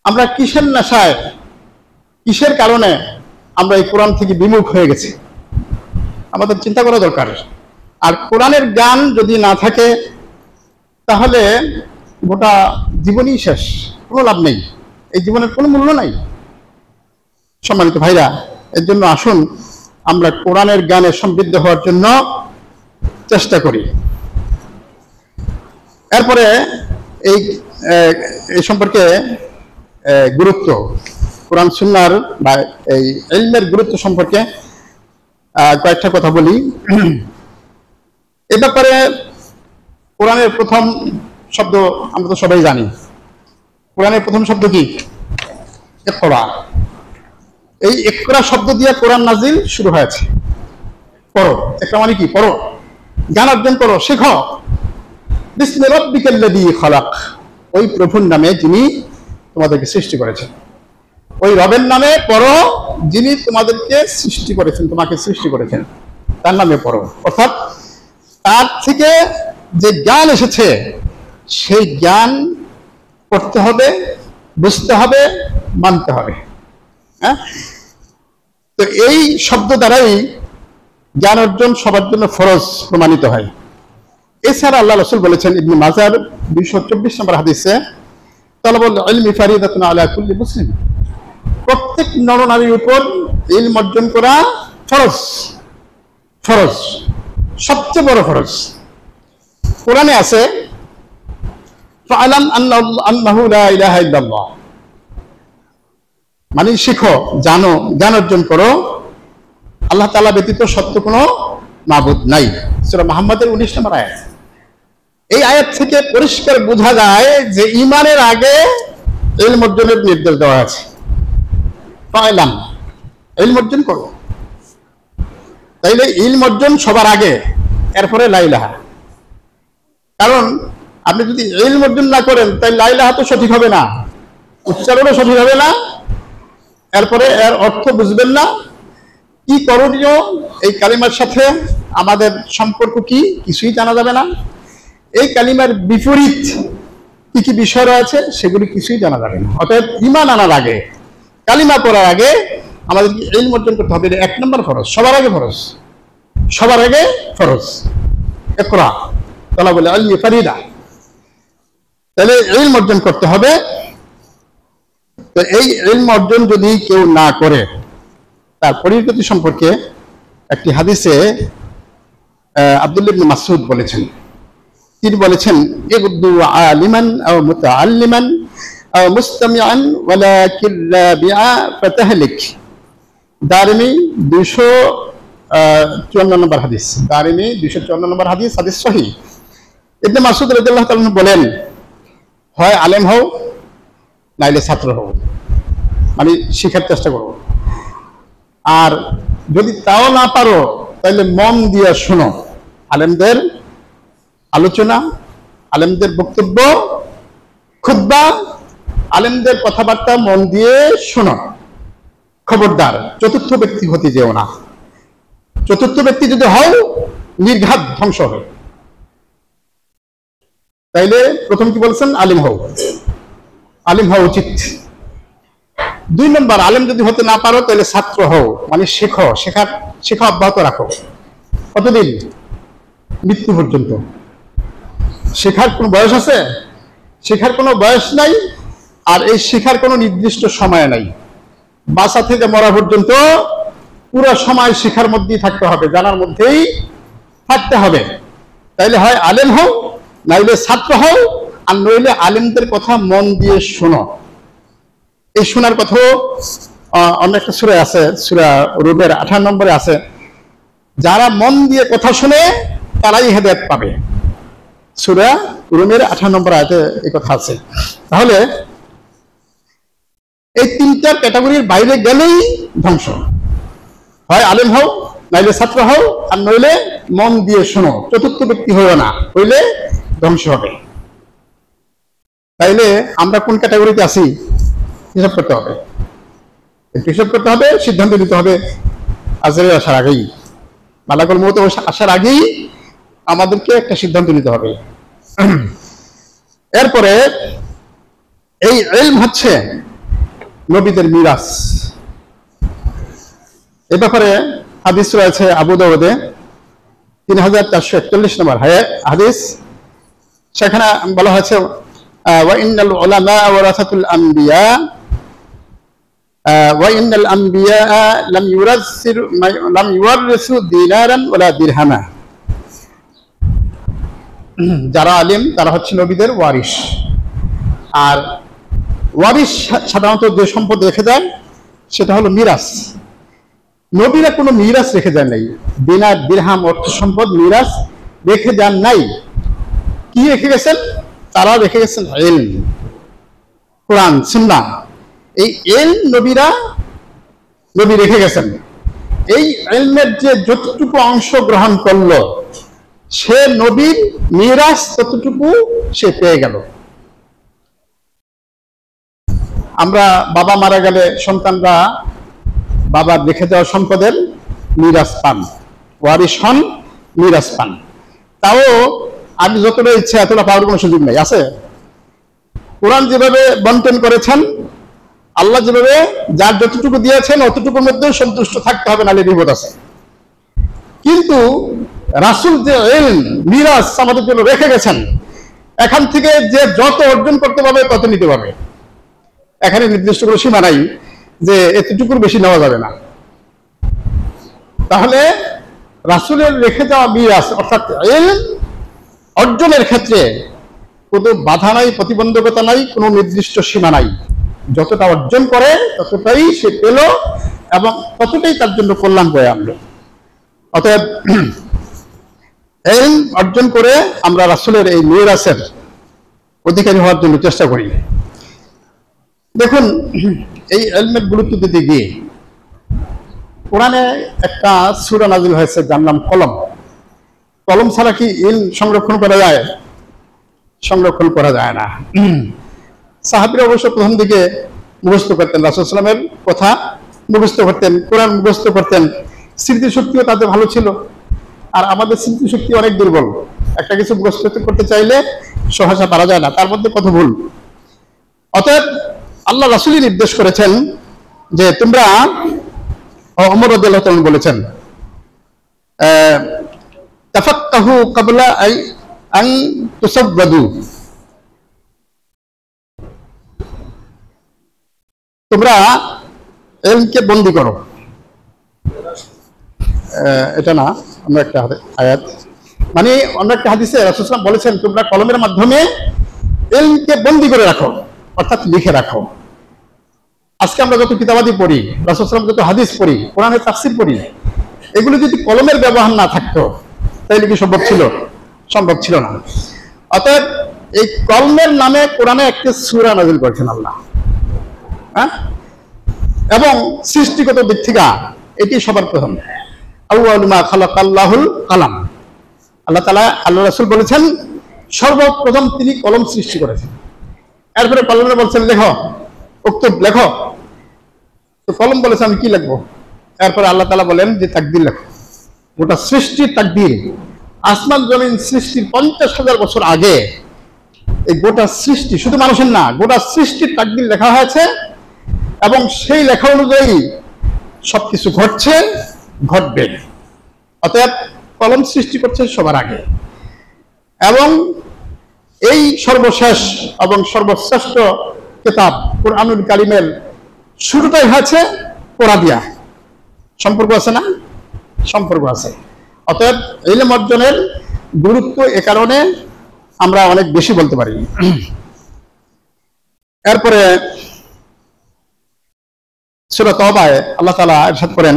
আমরা কিসের নেশায়, কিসের কারণে আমরা এই কোরআন থেকে বিমুখ হয়ে গেছি? আমাদের চিন্তা করা দরকার। আর কোরআনের জ্ঞান যদি না থাকে তাহলে গোটা জীবনই শেষ, কোনো লাভ নেই, এই জীবনের কোনো মূল্য নাই। সম্মানিত ভাইরা, এর জন্য আসুন আমরা কোরআনের জ্ঞানে সমৃদ্ধ হওয়ার জন্য চেষ্টা করি। এরপরে এই সম্পর্কে গুরুত্ব, কোরআন সুন্নাহর বা এই ইলমের গুরুত্ব সম্পর্কে কয়েকটা কথা বলি। এ ব্যাপারে কোরআনের প্রথম শব্দ আমরা তো সবাই জানি। কোরআনের প্রথম শব্দ কি? ইকরা। এই ইকরা শব্দ দিয়ে কোরআন নাজিল শুরু হয়েছে। পড়ো, ইকরা মানে কি? পড়ো, জ্ঞান অর্জন করো, শেখো। বিসমি রাব্বিকাল্লাযী খালাক, ওই প্রভুর নামে যিনি তোমাদেরকে সৃষ্টি করেছেন। ওই রবের নামে পড়ো যিনি তোমাদেরকে সৃষ্টি করেছেন, তোমাকে সৃষ্টি করেছেন, তার নামে পড়ো। অর্থাৎ তার থেকে যে জ্ঞান এসেছে সেই জ্ঞান পড়তে হবে, বুঝতে হবে, মানতে হবে। হ্যাঁ, তো এই শব্দ দ্বারাই জ্ঞান অর্জন সবার জন্য ফরজ প্রমাণিত হয়। এছাড়া আল্লাহ রাসূল বলেছেন ইবনে মাজার 224 নম্বর হাদিসে, তালাবুল ইলমি ফারিদাতুন আলা কুল্লি মুসলিম, প্রত্যেক নরনারীর উপর ইলম অর্জন করা ফরজ, ফরজ, সবচেয়ে বড় ফরজ। কোরআনে আছে ফাআলাম আন্নাহু লা ইলাহা ইল্লাল্লাহ, মানে শিখো, জানো, জ্ঞান অর্জন করো, আল্লাহ তাআলা ব্যতীত সত্য কোনো মাবুদ নাই। সূরা মুহাম্মদের 19 নম্বর আয়াত। এই আয়াত থেকে পরিষ্কার বোঝা যায় যে ঈমানের আগে ইলম অর্জনের নির্দেশ দেওয়া আছে। ফাআলাম, ইলম অর্জন করো। তাইলে ইলম অর্জন সবার আগে, এরপরে লা ইলাহা। কারণ আপনি যদি ইলম অর্জন না করেন তাই লা ইলাহা তো সঠিক হবে না, উচ্চারণও সঠিক হবে না, এরপরে এর অর্থ বুঝবেন না, কি করণীয়, এই কালিমার সাথে আমাদের সম্পর্ক কি, কিছুই জানা যাবে না। এই কালিমার বিপরীত কি কি বিষয় রয়েছে সেগুলি কিছুই জানা যাবে না। অতএব ঈমান আনার আগে, কালিমা পড়ার আগে আমাদের ইলম অর্জন করতে হবে। এক নম্বর ফরজ, সবার আগে ফরজ, সবার আগে ফরজ। ইকরা তালাবুল ইলমি ফারিদা, তাহলে ইলম অর্জন করতে হবে। তো এই ইলম অর্জন যদি কেউ না করে, তার পরিণতি সম্পর্কে একটি হাদিসে আব্দুল্লাহ ইবনে মাসউদ বলেছেন, তিনি বলেছেন ইগদু আলিমান আও মুতাআল্লিমান আও মুস্তামিআন ওয়ালাকিন লা বিআ ফাতাহলিক। দারিমি 254 নম্বর হাদিস, দারিমি 254 নম্বর হাদিস, হাদিস সহিহ। ইবনে মাসউদ রাদিয়াল্লাহু তাআলা বলেন, হয় আলেম হও নাইলে ছাত্র হও, মানে শিখার চেষ্টা করো। আর যদি তাও না পারো তাহলে মন দিয়ে শোনো আলেমদের আলোচনা, আলেমদের বক্তব্য, খুতবা, আলেমদের কথাবার্তা মন দিয়ে শোনো। খবরদার চতুর্থ ব্যক্তি হতে যেও না। চতুর্থ ব্যক্তি যদি হও নির্ঘাত ধ্বংস হবে। তাইলে প্রথম কি বলছেন? আলিম হও, আলিম হওয়া উচিত। 2 নম্বর, আলেম যদি হতে না পারো তাহলে ছাত্র হও, মানে শেখো, শেখা অব্যাহত রাখো। কতদিন? মৃত্যু পর্যন্ত। শেখার কোনো বয়স আছে? শেখার কোনো বয়স নাই, আর এই শেখার কোনো নির্দিষ্ট সময় নাই। বাঁচা থেকে মরা পর্যন্ত পুরো সময় শেখার মধ্যেই থাকতে হবে, জানার মধ্যেই থাকতে হবে। তাইলে হয় আলেম হও, নাইলে ছাত্র হও, আর নইলে আলেমদের কথা মন দিয়ে শোনো। এই শোনার কথাও অন্য একটা সূরা আছে, সূরা রুমের 18 নম্বরে আছে, যারা মন দিয়ে কথা শুনে তারাই হেদায়েত পাবে। সূরা রুমের 18 নম্বর আয়াতে এই কথা আছে। তাহলে এই তিনটা ক্যাটাগরির বাইরে গেলেই ধ্বংস। হয় আলেম হও, নাইলে ছাত্র হও, আর নইলে মন দিয়ে শোনো, চতুর্থ ব্যক্তি হইও না, হইলে ধ্বংস হবে। তাইলে আমরা কোন ক্যাটাগরিতে আছি হিসাব করতে হবে, একটু হিসাব করতে হবে, সিদ্ধান্ত নিতে হবে আজরাইল আসার আগেই, মালাকুল মউত আসার আগেই আমাদেরকে একটা সিদ্ধান্ত নিতে হবে। এরপরে এই ইলম হচ্ছে নবীদের মিরাস। এ ব্যাপারে হাদিস রয়েছে আবু দাউদে 3441 নম্বর হাদিস। সেখানে বলা হয়েছে ওয়া ইন্নাল উলামা ওয়ারাসাতুল আম্বিয়া ওয়া ইন্নাল আম্বিয়া লাম ইউরাসিু দিনারান ওয়ালা দিরহামা। যারা আলেম তারা হচ্ছে নবীদের ওয়ারিস। আর ওয়ারিস সাধারণত যে সম্পদ রেখে যায় সেটা হলো মিরাস। নবীরা কোনো মিরাস রেখে যান নাই, দিনার দিরহাম অর্থ সম্পদ মিরাস রেখে যান নাই। কি রেখে গেছেন? তারা রেখে গেছেন ইলম, কোরআন, সুন্নাহ। এই ইলম নবী রেখে গেছেন। এই ইলমের যে যতটুকু অংশ গ্রহণ করলো সে নবীর মিরাস ততটুকু সে পেয়ে গেল। আমরা বাবা মারা গেলে সন্তানরা বাবার রেখে যাওয়া সম্পদের মিরাস পান, ওয়ারিশ হন, মিরাস পান। তাও আমি যতটা ইচ্ছে এতটা পাওয়ার কোনো সুযোগ নেই। আছে কোরআন যেভাবে বন্টন করেছেন, আল্লাহ যেভাবে যার যতটুকু দিয়েছেন অতটুকুর মধ্যে সন্তুষ্ট থাকতে হবে, নালে বিপদ আছে। কিন্তু রাসূল যে ইলম মিরাস আমাদের জন্য রেখে গেছেন, এখান থেকে যে যত অর্জন করতে পারবে তত নিতে পারবে। এখানে নির্দিষ্ট কোনো সীমা নাই যে এতটুকুর বেশি নেওয়া যাবে না। তাহলে রাসূলের রেখে যাওয়া মিরাস অর্থাৎ ইলম অর্জনের ক্ষেত্রে কোনো বাধা নাই, প্রতিবন্ধকতা নাই, কোনো নির্দিষ্ট সীমা নাই। যতটা অর্জন করে ততটাই সে পেল এবং ততটাই তার জন্য কল্যাণ বয়ে আনলো। অতএব ইলম অর্জন করে আমরা রাসূলের এই মিরাসের অধিকারী হওয়ার জন্য চেষ্টা করি। দেখুন, এই ইলমের গুরুত্ব দিতে গিয়ে কোরআনে একটা সূরা নাযিল হয়েছে যার নাম কলম। কলম ছাড়া কি ইলম সংরক্ষণ করা যায়? সংরক্ষণ করা যায় না। সাহাবীরা অবশ্য প্রথম দিকে মুখস্থ করতেন, রাসূল সাল্লাল্লাহু আলাইহি ওয়াসাল্লামের কথা মুখস্থ করতেন, কোরআন মুখস্থ করতেন, স্মৃতিশক্তিও তাদের ভালো ছিল। আর আমাদের স্মৃতিশক্তি অনেক দুর্বল, একটা কিছু মুখস্থ করতে চাইলে সহসা পারা যায় না, তার মধ্যে কত ভুল। অতএব আল্লাহ রাসূলই নির্দেশ করেছেন যে তোমরা, ওমর রাদিয়াল্লাহু তাআলা বলেছেন, তাফাক্কাহু ক্বাবলা আন তুসাব্বাদু, তোমরা ইলমকে বন্দী করো। এটা না, অন্য একটা আয়াত, মানে অন্য একটা হাদিসে রাসূল সাল্লাল্লাহু আলাইহি ওয়াসাল্লাম বলেছেন তোমরা কলমের মাধ্যমে ইলমকে বন্দী করে রাখো, অর্থাৎ লিখে রাখো। আজকে আমরা যত কিতাবাদি পড়ি, রাসূল সাল্লাল্লাহু আলাইহি ওয়াসাল্লাম যত হাদিস পড়ি, কোরআনের তাফসীর পড়ি, এগুলো যদি কলমের ব্যবহার না থাকতো তাহলে কি সম্ভব ছিল? সম্ভব ছিল না। অতএব এই কলমের নামে কোরআনে একটা সূরা নাযিল করেছেন আল্লাহ, হ্যাঁ, এবং সৃষ্টিগত দিক থেকে এটি সবার প্রথম। আউয়ালু মা খালাকাল্লাহুল কালাম। আল্লাহ তাআলা, আল্লাহ রাসূল বলেছেন সর্বপ্রথম তিনি কলম সৃষ্টি করেছেন। এরপরে কলমে বলছেন লেখো, উক্তুব, লেখো। তো কলম বলেছে আমি কি লিখবো? এরপরে আল্লাহ তাআলা বলেন যে তাকদীর লেখো। গোটা সৃষ্টির তাকদীর, আসমান জমিন সৃষ্টির 50,000 বছর আগে এই গোটা সৃষ্টি, শুধু মানুষের না, গোটা সৃষ্টির তাকদীর লেখা হয়েছে এবং সেই লেখা অনুযায়ী সবকিছু ঘটছে, ঘটবে। অতএব কলম সৃষ্টি করছে সবার আগে, এবং এই সর্বশেষ এবং সর্বশ্রেষ্ঠ কিতাব কুরআনুল কারীমের শুরুটাই হয়েছে পড়া দিয়া। সম্পর্ক আছে না? সম্পর্ক আছে। অতএব ইলম অর্জনের গুরুত্ব এ কারণে আমরা অনেক বেশি বলতে পারি। এরপরে সূরা তাওবায় আল্লাহ তাআলা ইরশাদ করেন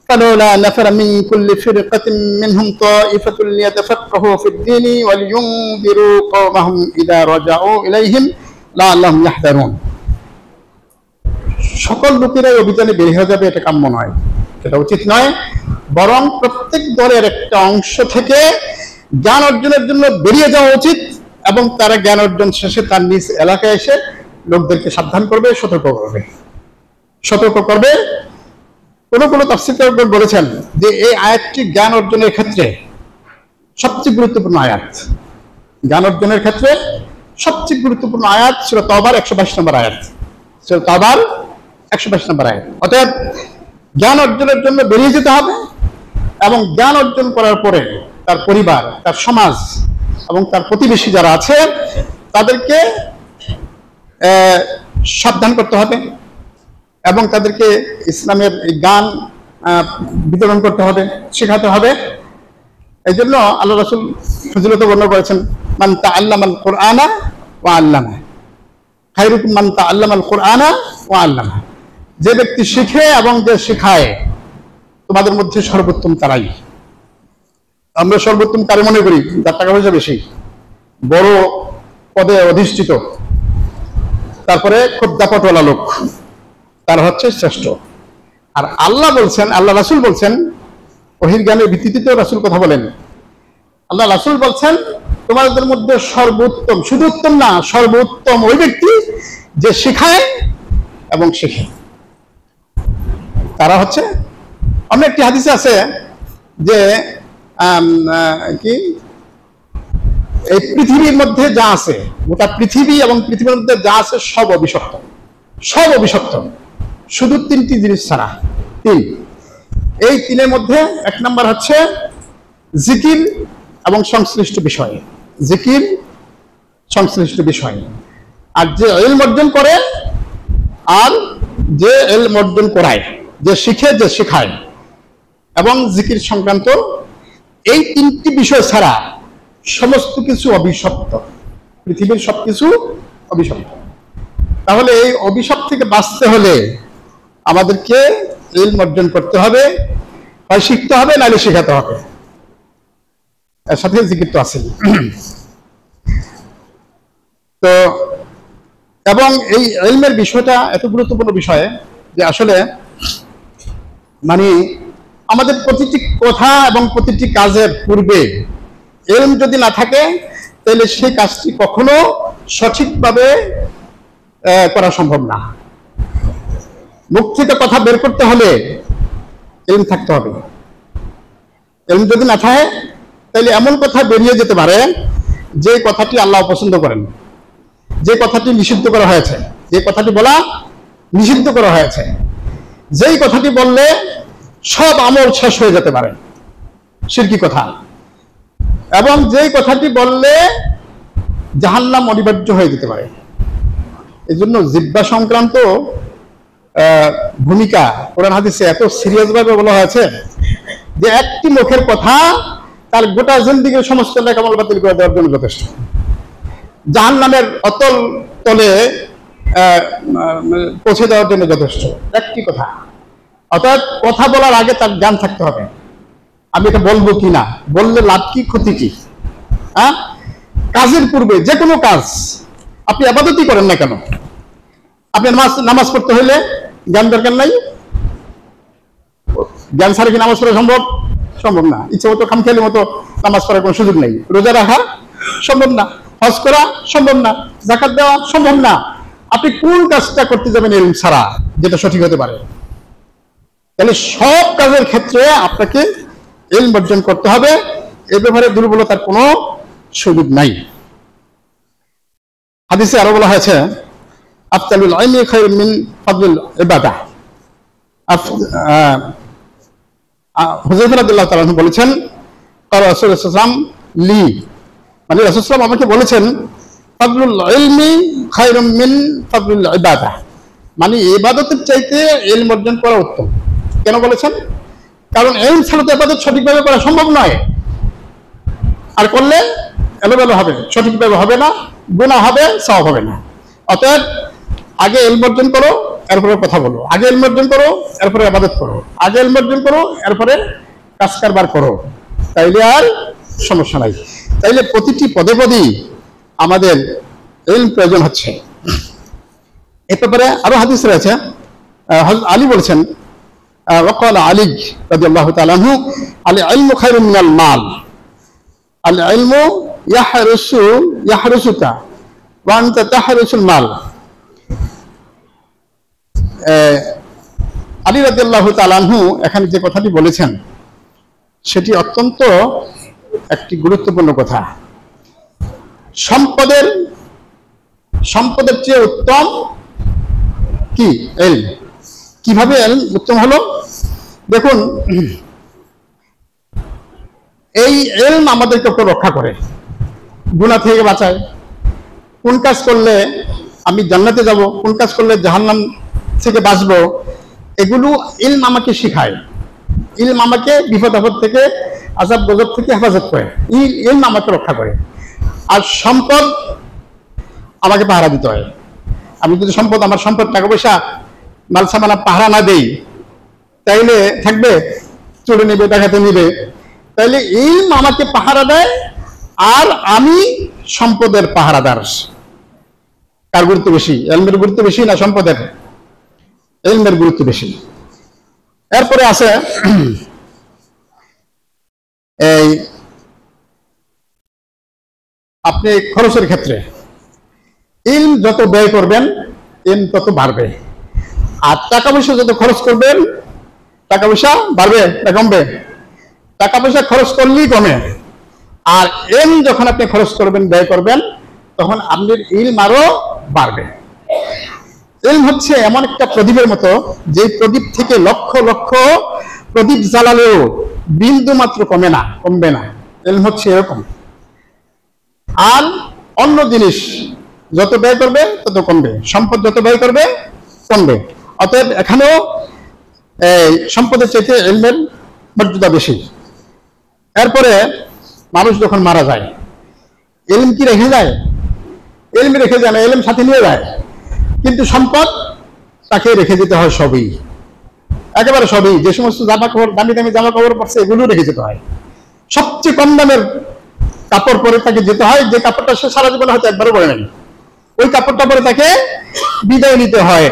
فلولا نفر من كل فرقة منهم طائفة ليتفقهوا في الدين ولينذروا قومهم إذا رجعوا إليهم لعلهم يحذرون। সকল লোকেরাই অভিযানে বের হয়ে যাবে, এটা কাম্য নয়, এটা উচিত নয়। বরং প্রত্যেক দলের একটা অংশ থেকে জ্ঞান অর্জনের জন্য বেরিয়ে যাওয়া উচিত, এবং তারা জ্ঞান অর্জন শেষে তার নিজ এলাকায় এসে লোকদেরকে সাবধান করবে, সতর্ক করবে। কোন তাফসীরকারগণ বলেছেন যে এই আয়াতটি জ্ঞান অর্জনের ক্ষেত্রে সবচেয়ে গুরুত্বপূর্ণ আয়াত। জ্ঞান অর্জনের ক্ষেত্রে সবচেয়ে গুরুত্বপূর্ণ আয়াত সূরা তাওবার 122 নম্বর আয়াত। সূরা তাওবার 122 নম্বর আয়াত। অর্থাৎ জ্ঞান অর্জনের জন্য বেরিয়ে যেতে হবে, এবং জ্ঞান অর্জন করার পরে তার পরিবার, তার সমাজ এবং তার প্রতিবেশী যারা আছে তাদেরকে সাবধান করতে হবে, এবং তাদেরকে ইসলামের এই জ্ঞান বিতরণ করতে হবে, শেখাতে হবে। এই জন্য আল্লাহ রাসূল ফজিলতে বর্ণনা করেছেন, মান তাআল্লামাল কুরআনা ওয়া আল্লামা খায়রুকুম মান তাআল্লামাল কুরআনা ওয়া আল্লামা। যে ব্যক্তি শিখে এবং যে শেখায় তোমাদের মধ্যে সর্বোত্তম তারাই। আমরা সর্বোত্তম কারে মনে করি? যার টাকা পয়সা বেশি, বড় পদে অধিষ্ঠিত, তারপরে খুব দাপটওয়ালা লোক, তারা হচ্ছে শ্রেষ্ঠ। আর আল্লাহ বলছেন, আল্লাহ রাসূল বলছেন, ওহীর জ্ঞানের ভিত্তিতে রাসূল কথা বলেন, আল্লাহ রাসূল বলছেন তোমাদের মধ্যে সর্বোত্তম, শুধু উত্তম না, সর্বোত্তম ওই ব্যক্তি যে শেখায় এবং শেখে। তারা হচ্ছে, অন্য একটি হাদিসে আছে যে কি এই পৃথিবীর মধ্যে যা আছে, গোটা পৃথিবী এবং পৃথিবীর মধ্যে যা আছে সব অভিশপ্ত, শুধু তিনটি জিনিস ছাড়া। এই তিনের মধ্যে এক নাম্বার হচ্ছে জিকির এবং সংশ্লিষ্ট বিষয়, জিকির সংশ্লিষ্ট বিষয়। আর যে ইলম অর্জন করে আর যে ইলম অর্জন করায়, যে শিখে যে শেখায় এবং জিকির সংক্রান্ত, এই তিনটি বিষয় ছাড়া সমস্ত কিছু অভিশপ্ত, পৃথিবীর সবকিছু অভিশপ্ত। তাহলে এই অভিশাপ থেকে বাঁচতে হলে আমাদেরকে ইলম অর্জন করতে হবে, হয় শিখতে হবে নাহলে শেখাতে হবে, এর সাথে জিকির তো আছে। তো এবং এই ইলমের বিষয়টা এত গুরুত্বপূর্ণ বিষয় যে আসলে মানে আমাদের প্রতিটি কথা এবং প্রতিটি কাজের পূর্বে ইলম যদি না থাকে তাহলে সেই কাজটি কখনো সঠিকভাবে করা সম্ভব না। মুখ থেকে কথা বের করতে হলে ইলম থাকতে হবে। ইলম যদি না থাকে তাহলে এমন কথা বেরিয়ে যেতে পারে যে কথাটি আল্লাহ পছন্দ করেন, যে কথাটি নিষিদ্ধ করা হয়েছে, যে কথাটি বলা নিষিদ্ধ করা হয়েছে, যেই কথাটি বললে সব আমল শেষ হয়ে যেতে পারে, শিরকি কথা, এবং যেই কথাটি বললে জাহান্নাম অনিবার্য হয়ে যেতে পারে। এই জন্য জিহ্বা সংক্রান্ত ভূমিকা কোরআন হাদিসে এত সিরিয়াস ভাবে বলা হয়েছে যে একটি মুখের কথা তার গোটা জিন্দেগীর সমস্ত নেকামল বাতিল করে দেওয়ার জন্য যথেষ্ট, জাহান্নামের অতল তলে পৌঁছে দেওয়ার জন্য যথেষ্ট একটি কথা। অর্থাৎ কথা বলার আগে তার জ্ঞান থাকতে হবে, আমি এটা বলবো কি না, বললে লাভ কি ক্ষতি কি। কাজের পূর্বে যে কোনো কাজ, আপনি ইবাদতই করেন না কেন, আপনি নামাজ পড়তে হলে জ্ঞান দরকার নাই? জ্ঞান ছাড়া কি নামাজ পড়া সম্ভব না। ইচ্ছে মতো খামখেয়ালি মতো নামাজ পড়ার কোনো সুযোগ নেই, রোজা রাখা সম্ভব না, হজ করা সম্ভব না, যাকাত দেওয়া সম্ভব না। আপনি কোন কাজটা করতে যাবেন ইলম ছাড়া যেটা সঠিক হতে পারে? তাহলে সব কাজের ক্ষেত্রে আপনাকে ইলম অর্জন করতে হবে, এ ব্যাপারে দুর্বলতার কোনো সুযোগ নাই। হাদিসে আরো বলা হয়েছে আফদালুল ইলমি খায়রুম মিন ফাদলিল ইবাদাহ। হুযায়ফা রাদিয়াল্লাহু তাআলা বলেছেন, ক্বালা রাসূলুল্লাহ সাল্লাল্লাহু আলাইহি ওয়াসাল্লাম লি, মানে রাসূল সাল্লাল্লাহু আমাকে বলেছেন ফাদলুল ইলমি খায়রুম মিন ফাদলিল ইবাদাহ, মানে ইবাদতের চাইতে ইলম অর্জন করা উত্তম। কেন বলেছেন? কারণ ইলম ছাড়া তো ইবাদত সঠিকভাবে করা সম্ভব নয়, আর করলে এলোমেলো হবে, সঠিকভাবে হবে না, গুনাহ হবে, সওয়াব হবে না। অতএব আগে ইলম অর্জন করো, এরপরে কথা বলো, আগে ইলম অর্জন করো এরপরে ইবাদত করো, আগে ইলম অর্জন করো এরপরে কাজ কারবার করো, তাইলে আর সমস্যা নাই। তাইলে প্রতিটি পদে পদেই আমাদের ইলম প্রয়োজন হচ্ছে। এ ব্যাপারে আরো হাদিস রয়েছে। হযরত আলী বলেছেন, ওয়াকাল আলী রাদিয়াল্লাহু তাআলা আনহু, আল ইলমু খায়রুম মিনাল মাল, আল ইলমু ইয়াহরুসুকা ওয়া আনতা তাহরুসুল মাল। আলী রাদিয়াল্লাহু তাআলা আনহু এখানে যে কথাটি বলেছেন সেটি অত্যন্ত একটি গুরুত্বপূর্ণ কথা। সম্পদের চেয়ে উত্তম কি ইলম। কিভাবে ইলম উত্তম হলো? দেখুন, এই ইলম আমাদেরকে রক্ষা করে, গুনাহ থেকে বাঁচায়। কোন কাজ করলে আমি জান্নাতে যাব, কোন কাজ করলে জাহান্নাম থেকে বাঁচবো, এগুলো ইলম আমাকে শিখায়। ইলম আমাকে বিপদ আপদ থেকে, আযাব গজব থেকে হেফাজত করে। ইলম আমাকে রক্ষা করে। আর সম্পদ আমাকে পাহারা দিতে হয়। আমি যদি আমার সম্পদ টাকা পয়সা মাল সামানা পাহারা না দেই, তাইলে থাকবে, চুরি নিবে, ডাকাতি নিবে। তাইলে ইলম আমাকে পাহারা দেয়, আর আমি সম্পদের পাহারাদার। কার গুরুত্ব বেশি? ইলমের গুরুত্ব বেশি না সম্পদের? ইলমের গুরুত্ব বেশি। এরপরে আছে এই আপনি খরচের ক্ষেত্রে ইলম যত ব্যয় করবেন ইলম তত বাড়বে, আর টাকা পয়সা যত খরচ করবেন টাকা পয়সা বাড়বে না কমবে? টাকা পয়সা খরচ করলেই কমে। আর ইলম যখন আপনি খরচ করবেন, ব্যয় করবেন, তখন আপনার ইলম আরো বাড়বে। ইলম হচ্ছে এমন একটা প্রদীপের মতো, যে প্রদীপ থেকে লক্ষ লক্ষ প্রদীপ জ্বালালেও বিন্দু মাত্র কমবে না। ইলম হচ্ছে এরকম। আর অন্য জিনিস যত ব্যয় করবে তত কমবে, সম্পদ যত ব্যয় করবে কমবে। অতএব এখানেও সম্পদের চাইতে ইলমের মর্যাদা বেশি। এরপরে মানুষ যখন মারা যায়, ইলম কি রেখে যায়? ইলম রেখে যায় না, ইলম সাথে নিয়ে যায়। কিন্তু সম্পদ তাকে রেখে যেতে হয় সবই, একেবারে সবই। যে সমস্ত জামা কাপড়, দামি দামি জামা কাপড় পরছে, এগুলো রেখে যেতে হয়। সবচেয়ে কম দামের কাপড় পরে তাকে যেতে হয়, যে কাপড়টা সে সারা জীবনে হয়তো একবারও পরে নেই, ওই কাপড়টা পরে তাকে বিদায় নিতে হয়।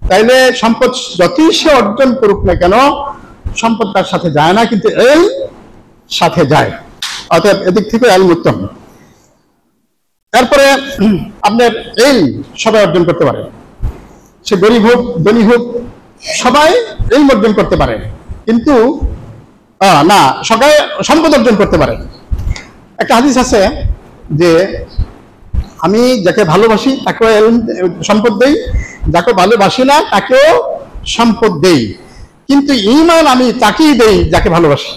তাইলে সম্পদ যতই সে অর্জন করুক না কেন, সম্পদ তার সাথে যায় না, কিন্তু ইলম সাথে যায়। অতএব এদিক থেকে ইলম উত্তম। তারপরে আপনার ইলম সবাই অর্জন করতে পারে, সে গরিব হোক ধনী হোক, সবাই ইলম অর্জন করতে পারে, কিন্তু না সবাই সম্পদ অর্জন করতে পারে। একটা হাদিস আছে যে আমি যাকে ভালোবাসি তাকেও সম্পদ দেই, যাকে ভালোবাসি না তাকেও সম্পদ দেই, কিন্তু ঈমান আমি তাকেই দেই যাকে ভালোবাসি।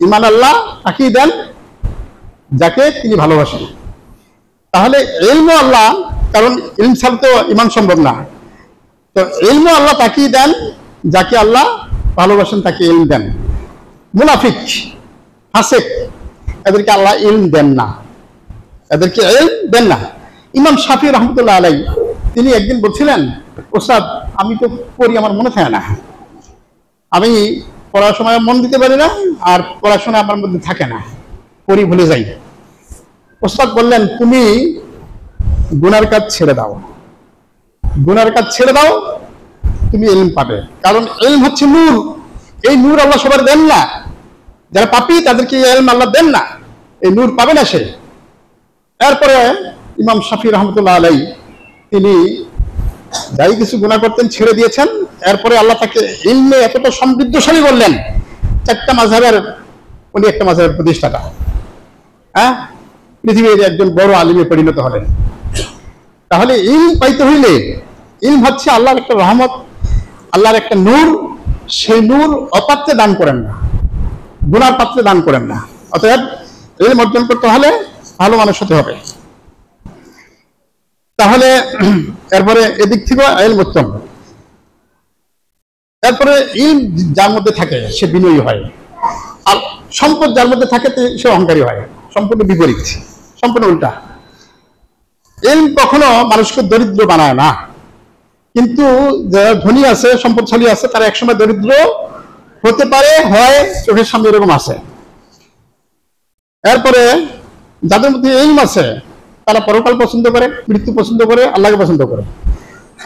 ঈমান আল্লাহ তাকেই দেন যাকে তিনি ভালোবাসেন। তাহলে ইলম আল্লাহ, কারণ ইলম ছাড়া তো ঈমান সম্ভব না। তো ইলম আল্লাহ তাকেই দেন যাকে আল্লাহ ভালোবাসেন, তাকে ইলম দেন। মুনাফিক, ফাসিক, এদেরকে আল্লাহ ইলম দেন না, এদেরকে ইলম দেন না। ইমাম শাফি রহমতুল্লাহ আলাইহি তিনি একদিন বলছিলেন, ওস্তাদ আমি তো পড়ি, আমার মনে থাকে না, আমি পড়ার সময় মন দিতে পারি না, আর পড়াশোনা আমার মধ্যে থাকে না, পড়ি ভুলে যাই। ওস্তাদ বললেন, তুমি গুনার কাজ ছেড়ে দাও, গুনার কাজ ছেড়ে দাও, তুমি ইলম পাবে। কারণ ইলম হচ্ছে নূর, এই নূর আল্লাহ সবার দেন না। যারা পাপী তাদেরকে ইলম আল্লাহ দেন না, এই নূর পাবে না সে। এরপরে ইমাম শাফি রহমতুল্লাহ আলাইহি তিনি যাই কিছু গুনাহ করতেন ছেড়ে দিয়েছেন। এরপরে আল্লাহ তাকে ইলমে এতটা সমৃদ্ধশালী করলেন, 4টা মাযহাবের উনি একটা মাযহাবের প্রতিষ্ঠাতা, পৃথিবীর একজন বড় আলিমে পরিণত হলেন। তাহলে ইলম পাইতে হইলে, ইলম হচ্ছে আল্লাহর একটা রহমত, আল্লাহর একটা নূর। সেই নূর অপাত্রে দান করেন না, গুনার পাত্রে দান করেন না। অতএব ইলম অর্জন করতে হলে ভালো মানুষ হতে হবে। তাহলে এরপরে এদিক থেকে ইলম উত্তম। এরপরে ইলম যার মধ্যে থাকে সে বিনয়ী হয়, আর সম্পদ যার মধ্যে থাকে সে অহংকারী হয়। সম্পূর্ণ বিপরীত, সম্পূর্ণ উল্টা। ইলম কখনো মানুষকে দরিদ্র বানায় না, কিন্তু যারা ধনী আছে, সম্পদশালী আছে, তারা একসময় দরিদ্র হতে পারে, হয় চোখের সামনে এরকম আছে। এরপরে যাদের মধ্যে এইম আছে, তারা পরকাল পছন্দ করে, মৃত্যু পছন্দ করে, আল্লাহকে পছন্দ করে।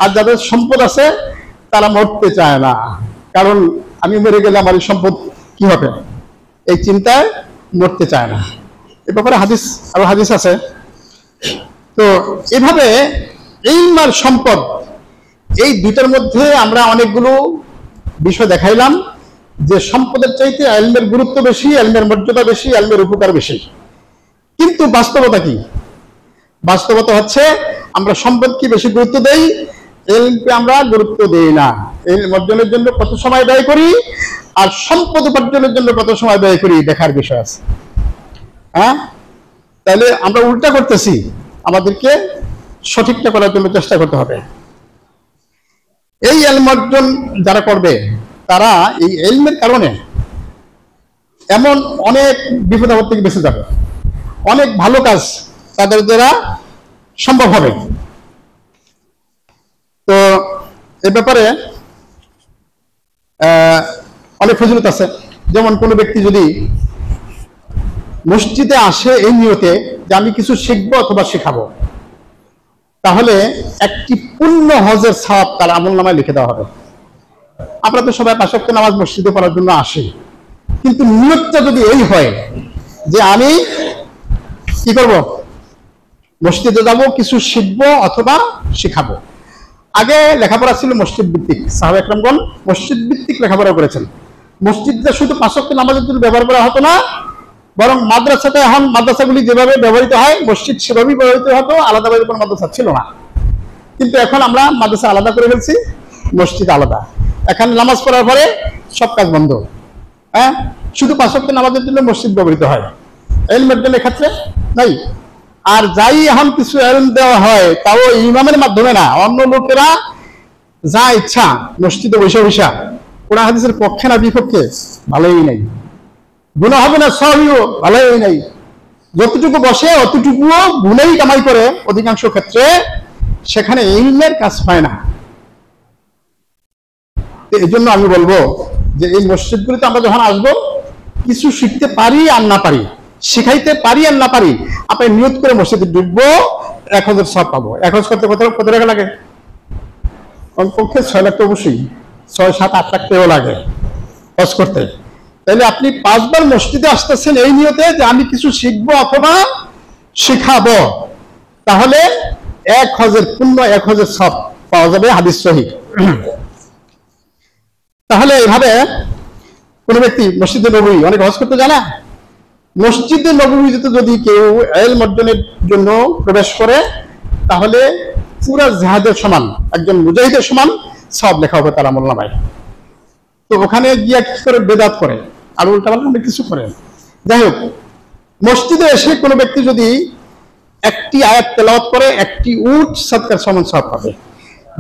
আর যাদের সম্পদ আছে, তারা মরতে চায় না, কারণ আমি মরে গেলে আমার এই সম্পদ কি হবে, এই চিন্তায় মরতে চায় না। এ ব্যাপারে আরো হাদিস আছে। তো এভাবে ইলম আর সম্পদ, এই দুইটার মধ্যে আমরা অনেকগুলো বিষয় দেখাইলাম যে সম্পদের চাইতে ইলমের গুরুত্ব বেশি, ইলমের মর্যাদা বেশি, ইলমের উপকার বেশি। কিন্তু বাস্তবতা কি? বাস্তবতা হচ্ছে আমরা সম্পদকে বেশি গুরুত্ব দেই, ইলমকে আমরা গুরুত্ব দেই না। ইলম অর্জনের জন্য কত সময় ব্যয় করি আর সম্পদ উপার্জনের জন্য কত সময় ব্যয় করি দেখার বিষয় আছে। হ্যাঁ, তাহলে আমরা উল্টা করতেছি, আমাদেরকে সঠিকটা করার জন্য চেষ্টা করতে হবে। এই ইলম অর্জন যারা করবে, তারা এই ইলমের কারণে এমন অনেক বিপদ আপদ থেকে বেঁচে যাবে, অনেক ভালো কাজ তাদের দ্বারা সম্ভব হবে। তো এ ব্যাপারে অনেক ফজিলত আছে। যেমন কোনো ব্যক্তি যদি মসজিদে আসে এই নিয়তে যে আমি কিছু শিখবো অথবা শেখাবো, তাহলে একটি পূর্ণ হজের সওয়াব তার আমলনামায় লিখে দেওয়া হবে। আমরা তো সবাই ৫ ওয়াক্ত নামাজ মসজিদে পড়ার জন্য আসি, কিন্তু নিয়তটা যদি এই হয় যে আমি কি করব, মসজিদে যাব, কিছু শিখবো অথবা শেখাবো। আগে লেখাপড়া ছিল মসজিদ ভিত্তিক, সাহাবা একরামগণ মসজিদ ভিত্তিক লেখাপড়া করেছেন। মসজিদটা শুধু ৫ ওয়াক্ত নামাজের জন্য ব্যবহার করা হতো না, বরং মাদ্রাসাতে এখন মাদ্রাসাগুলি যেভাবে ব্যবহৃত হয় মসজিদ সেভাবেই ব্যবহৃত হতো, আলাদাভাবে কোনো মাদ্রাসা ছিল না। কিন্তু এখন আমরা মাদ্রাসা আলাদা করে ফেলছি, মসজিদ আলাদা। এখানে নামাজ পড়ার পরে সব কাজ বন্ধ। হ্যাঁ, শুধু ৫ ওয়াক্ত নামাজের জন্য মসজিদ ব্যবহৃত হয়, ইলমের জন্য ক্ষেত্রে নাই। আর যাই এখন কিছু ইলম দেওয়া হয়, তাও ইমামের মাধ্যমে না, অন্য লোকেরা যা ইচ্ছা মসজিদে বসে বসা, কোরআন হাদিসের পক্ষে না বিপক্ষে, ভালোই নাই। গুনাহ হবে না, সবইও ভালোই নাই। যতটুকু বসে অতটুকুও গুনাহই কামাই করে অধিকাংশ ক্ষেত্রে, সেখানে ইলমের কাজ হয় না। এই জন্য আমি বলবো যে এই মসজিদগুলিতে আমরা যখন আসবো, কিছু শিখতে পারি আর না পারি, শিখাইতে পারি আর না পারি, আপনি নিয়ত করে মসজিদে ঢুকবো, ১ হজের সওয়াব পাবো। ১ হজ করতে কত টাকা লাগে? কমপক্ষে ৬ লাখ তো অবশ্যই, ৬, ৭, ৮ লাখ টাকাও লাগে হজ করতে। তাহলে আপনি ৫ বার মসজিদে আসতেছেন এই নিয়তে যে আমি কিছু শিখবো অথবা শিখাবো, তাহলে ১ হজের পূর্ণ ১ হজের সওয়াব পাওয়া যাবে, হাদিস সহিহ। তাহলে এভাবে কোন ব্যক্তি মসজিদে নববী, অনেক হজ করতে জানা, মসজিদে নববীতে যদি কেউ ইলম অর্জনের জন্য প্রবেশ করে, তাহলে পুরা জিহাদের সমান, একজন মুজাহিদের সমান সওয়াব লেখা হবে তার আমলনামায়। তো ওখানে গিয়ে কি করে বেদাত করে আর উল্টাপাল্টা অনেক কিছু করে। যাই হোক, মসজিদে এসে কোনো ব্যক্তি যদি একটি আয়াত তেলাওয়াত করে, একটি উট সদকার সমান সওয়াব পাবে।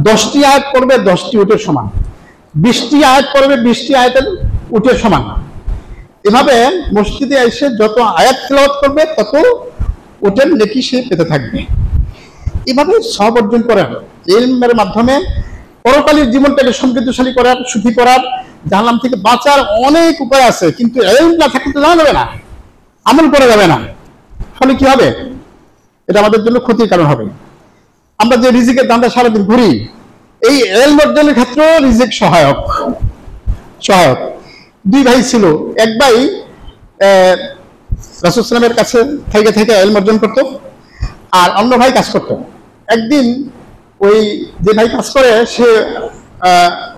10টি আয়াত করবে, 10টি উটের সমান। 20টি আয়াত করবে, 20টি আয়াতের উটের সমান। এভাবে মসজিদে এসে যত আয়াত তেলাওয়াত করবে, তত উটের নেকি সে পেতে থাকবে। এভাবে সওয়াব অর্জন করার, ইলমের মাধ্যমে পরকালের জীবনটাকে সমৃদ্ধশালী করার, সুখী করার, জাহান্নাম থেকে বাঁচার অনেক উপায় আছে। কিন্তু ইলম না থাকলে তো জানা যাবে না, আমল করা যাবে না। ফলে কি হবে? এটা আমাদের জন্য ক্ষতির কারণ হবে। আমরা যে রিজিকের দান্দা সারাদিন ঘুরি, এই ইলম অর্জনের ক্ষেত্রে রিজিক সহায়ক। 2 ভাই ছিল, এক ভাই রাসূল সাল্লাল্লাহু আলাইহি ওয়াসাল্লামের কাছে থেকে ইলম অর্জন করত, আর অন্য ভাই কাজ করত। একদিন ওই যে ভাই কাজ করে সে